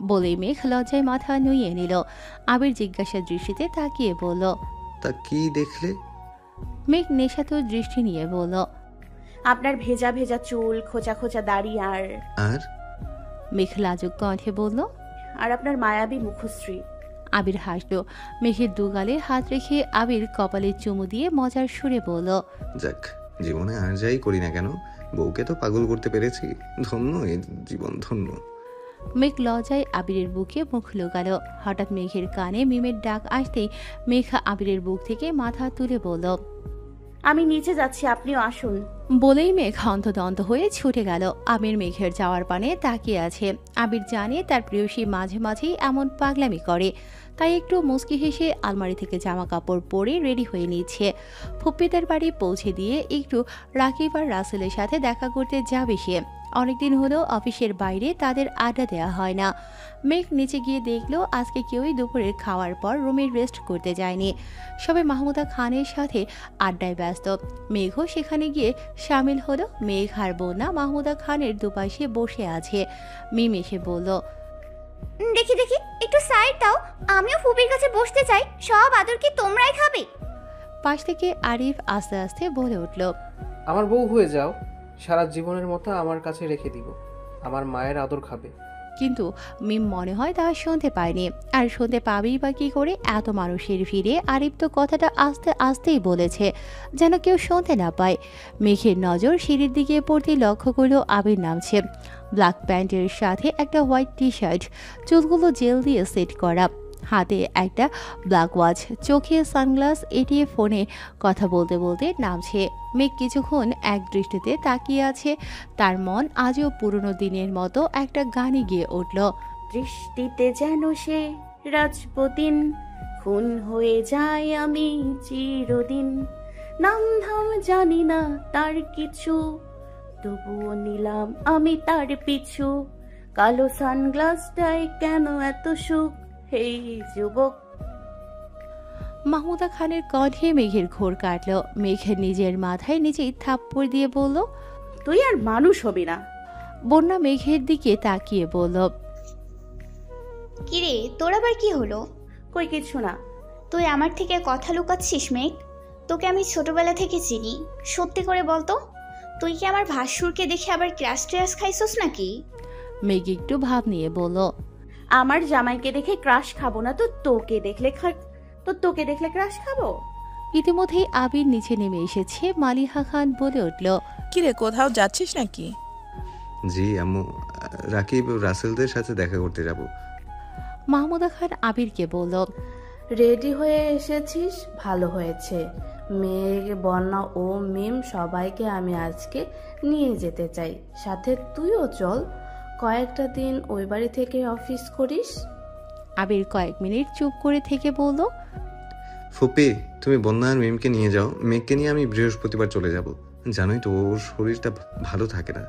বলেই মেঘ লজ্জায় মাথা নুইয়ে নিল। আবির জিজ্ঞাসা দৃষ্টিতে তাকিয়ে বলল, তা কি দেখলে? মেঘ নেশাতুর দৃষ্টি নিয়ে বলল, আপনার ভেজা ভেজা চুল, খোঁচা খোঁচা দাড়ি আর মেঘ লাজুক কণ্ঠে বলল, আর আপনার মায়াবী মুখশ্রী। আবির হাসলো। মেঘের দুগালে হাত রেখে আবির কপালে চুমু দিয়ে মজার সুরে বলল, যাক, জীবনে আর যাই করি না কেন, বউকে তো পাগল করতে পেরেছি, ধন্য এই জীবন, ধন্য। মেঘ লজ্জায় আবিরের বুকে মুখ লুকালো। হঠাৎ মেঘের কানে মিমের ডাক আসতেই মেঘ আবিরের বুক থেকে মাথা তুলে বলল, আমি নিচে যাচ্ছি, আপনিও আসুন। বলেই মেঘ হন্তদন্ত হয়ে ছুটে গেল। আবির মেঘের যাওয়ার পানে তাকিয়ে আছে। আবির জানে তার প্রেয়সী মাঝে মাঝেই এমন পাগলামি করে, তাই একটু মুচকি হেসে আলমারি থেকে জামা কাপড় পরে রেডি হয়ে নিচ্ছে। ফুপ্পিদের বাড়ি পৌঁছে দিয়ে একটু রাকিব আর রাসেলের সাথে দেখা করতে যাবে সে। অনেকদিন হলো অফিসের বাইরে তাদের আড্ডা দেওয়া হয় না। মেঘ নিচে গিয়ে দেখলো আজকে কেউই দুপুরের খাওয়ার পর রুমে রেস্ট করতে যায়নি। সবাই মাহমুদা খানের সাথে আড্ডায় ব্যস্ত। মেঘও সেখানে গিয়ে সামিল হলো। মেঘ আর বন্যা মাহমুদা খানের দুপাশে বসে আছে। মিম এসে বলল, দেখি দেখি একটু সাইড দাও, আমিও ফুপির কাছে বসতে চাই। সব আদর কি তোমরাই খাবে? পাশ থেকে আরিফ আস্তে আস্তে বলে উঠল, আমার বউ হয়ে যাও। সারা জীবনের মতো আমার কাছে রেখে দিব। আমার মায়ের আদর খাবে। কিন্তু মিম মনে হয় তা শুনতে পায়নি। আর শুনতে পাবেই বা কী করে, এত মানুষের ভিড়ে আরিফ তো কথাটা আস্তে আস্তেই বলেছে, যেন কেউ শুনতে না পায়। মেঘের নজর সিঁড়ির দিকে পড়তে লক্ষ্য করলো আবির নামছে। ব্ল্যাক প্যান্টের সাথে একটা হোয়াইট টি শার্ট, চুলগুলো জেল দিয়ে সেট করা, হাতে একটা ব্ল্যাক ওয়াচ, চোখে সানগ্লাস, এটিয়ে ফোনে কথা বলতে বলতে নামছে। মেঘ কিছুক্ষণ এক দৃষ্টিতে তাকিয়ে আছে। তার মন আজও পুরনো দিনের মতো একটা গানে গিয়ে উঠল। দৃষ্টিতে যেন সে রাজপতিন, খুন হয়ে যায় আমি চিরদিন। নাম ধাম জানি না তার কিছু, তবুও নিলাম আমি তার পিছু। কালো সানগ্লাসটাই কেন এত সুখ, হেই যুবক। মাহমুদা খানের কণ্ঠে মেঘের ঘোর কাটল। মেঘের নিজের মাথায় নিজেই থাপ্পড় দিয়ে বলল, তুই আর মানুষ হবি না। বন্যা মেঘের দিকে তাকিয়ে বলল, কিরে তোর আবার কি হলো? কই কিছু না। তুই আমার থেকে কথা লুকাচ্ছিস মেঘ? তোকে আমি ছোটবেলা থেকে চিনি, সত্যি করে বলতো, তুই কি আমার ভাসুরকে দেখে আবার ক্রাশ ট্রাশ খাইছস নাকি? মেঘ একটু ভাব নিয়ে বলল, আমার জামাইকে দেখে ক্রাশ খাবো না তো তোকে দেখলে ক্রাশ খাবো। ইতিমধ্যেই আবির নিচে নেমে এসেছে। মালিহা খান বলে উঠল, কিরে কোথাও যাচ্ছিস নাকি? জি আম্মু, রাকিব রাসেলদের সাথে দেখা করতে যাব। মাহমুদা খান আবিরকে বলল, রেডি হয়ে এসেছিস, ভালো হয়েছে। মেঘ, বন্যা ও মিম সবাইকে আমি আজকে নিয়ে যেতে চাই, সাথে তুইও চল। কয়েকটা দিন ওই বাড়ি থেকে অফিস করিস। আবির কয়েক মিনিট চুপ করে থেকে বলল, ফুপি, তুমি বন্যা আর মিমকে নিয়ে যাও। মেঘকে নিয়ে আমি বৃহস্পতিবার চলে যাব। জানোই তো ওর শরীরটা ভালো থাকে না,